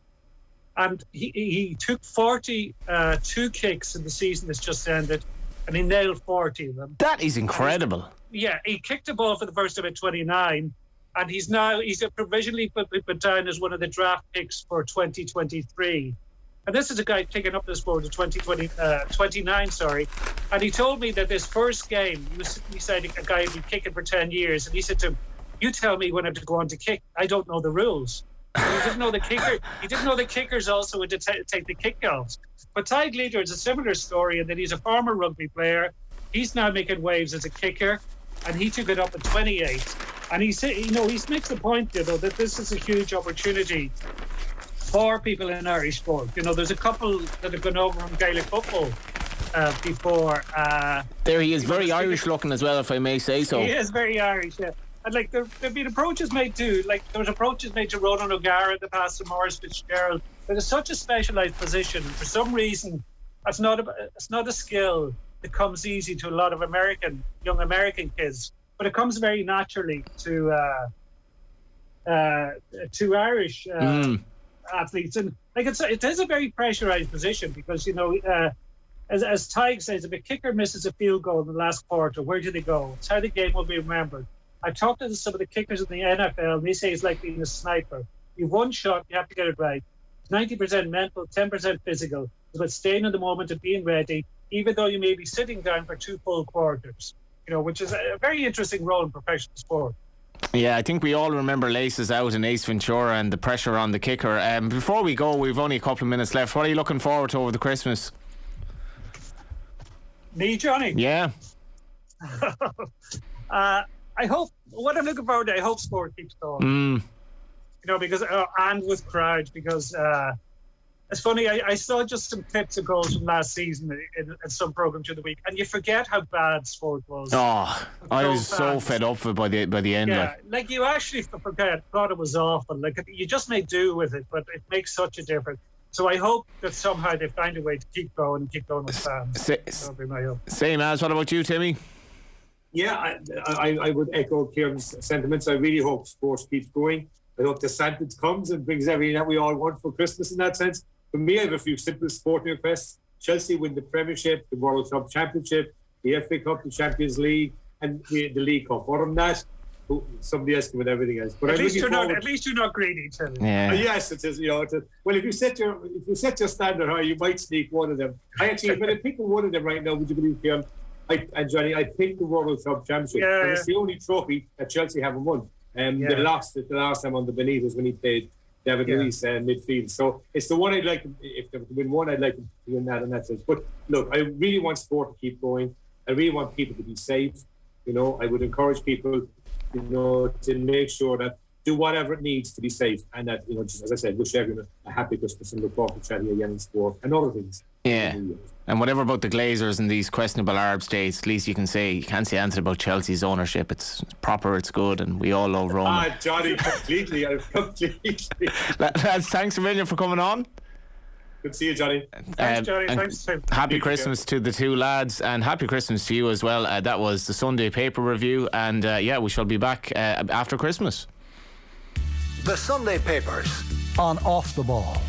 And he took 42 kicks in the season that's just ended, and he nailed 40 of them. That is incredible. He kicked the ball for the first time at 29, and he's provisionally put down as one of the draft picks for 2023. And this is a guy picking up the sport at 29, and he told me that this first game, he said a guy had been kicking for 10 years, and he said to him, you tell me when I have to go on to kick. I don't know the rules. And he didn't know the kicker. He didn't know the kickers also would take the kickoffs. But Ty Gleeder is a similar story in that he's a former rugby player. He's now making waves as a kicker, and he took it up at 28. And he makes the point, that this is a huge opportunity for people in Irish sport. There's a couple that have gone over from Gaelic football before. There he is, very Irish looking as well, if I may say so. He is very Irish, yeah. And there've been approaches made to, there was approaches made to Ronan O'Gara in the past, to Maurice Fitzgerald. But it's such a specialised position. For some reason, it's not a skill that comes easy to a lot of young American kids. But it comes very naturally to Irish athletes. And it is a very pressurised position because, as Tig says, if a kicker misses a field goal in the last quarter, where do they go? It's how the game will be remembered. I've talked to some of the kickers in the NFL, and they say it's like being a sniper. You've one shot, you have to get it right. 90% mental, 10% physical. It's about staying in the moment and being ready, even though you may be sitting down for 2 full quarters, which is a very interesting role in professional sport. Yeah, I think we all remember Laces Out in Ace Ventura and the pressure on the kicker. Before we go, we've only a couple of minutes left. What are you looking forward to over the Christmas? Me, Johnny? Yeah. I hope sport keeps going. Because and with crowds, because it's funny. I saw just some clips of goals from last season in some program during the week, and you forget how bad sport was. Oh, I was so fed up with it by the end. Yeah, you actually thought it was awful. You just may do with it, but it makes such a difference. So I hope that somehow they find a way to keep going with fans. That'll be my hope. Same as. What about you, Timmy? Yeah, I would echo Kieran's sentiments. I really hope sports keeps going. I hope the Santa comes and brings everything that we all want for Christmas in that sense. For me, I have a few simple sporting requests. Chelsea win the Premiership, the World Cup Championship, the FA Cup, the Champions League, and the League Cup. Other than that, somebody else can win everything else. But at least you're not greedy, Timmy. Yeah. Yes, it is. Well, if you set your standard high, you might sneak one of them. I actually, when I pick one of them right now, would you believe, Kieran? Johnny, I picked the World Cup Championship. Yeah, it's the only trophy that Chelsea haven't won. They lost it the last time on the Benitez when he played David Luiz midfield. So it's the one I'd like. If they win one, I'd like to win that in that sense. But look, I really want sport to keep going. I really want people to be safe. I would encourage people, to make sure that do whatever it needs to be safe, and that just as I said, wish everyone a happy Christmas and look forward to chatting again in sport and other things. Yeah. And whatever about the Glazers and these questionable Arab states, at least you can't say anything about Chelsea's ownership. It's proper, it's good, and we all love Roma. Johnny, completely. Lads, thanks a million for coming on. Good to see you, Johnny. Thanks, Johnny. Thanks, Tim. Happy Christmas to the two lads, and happy Christmas to you as well. That was the Sunday paper review, and we shall be back after Christmas. The Sunday papers on Off the Ball.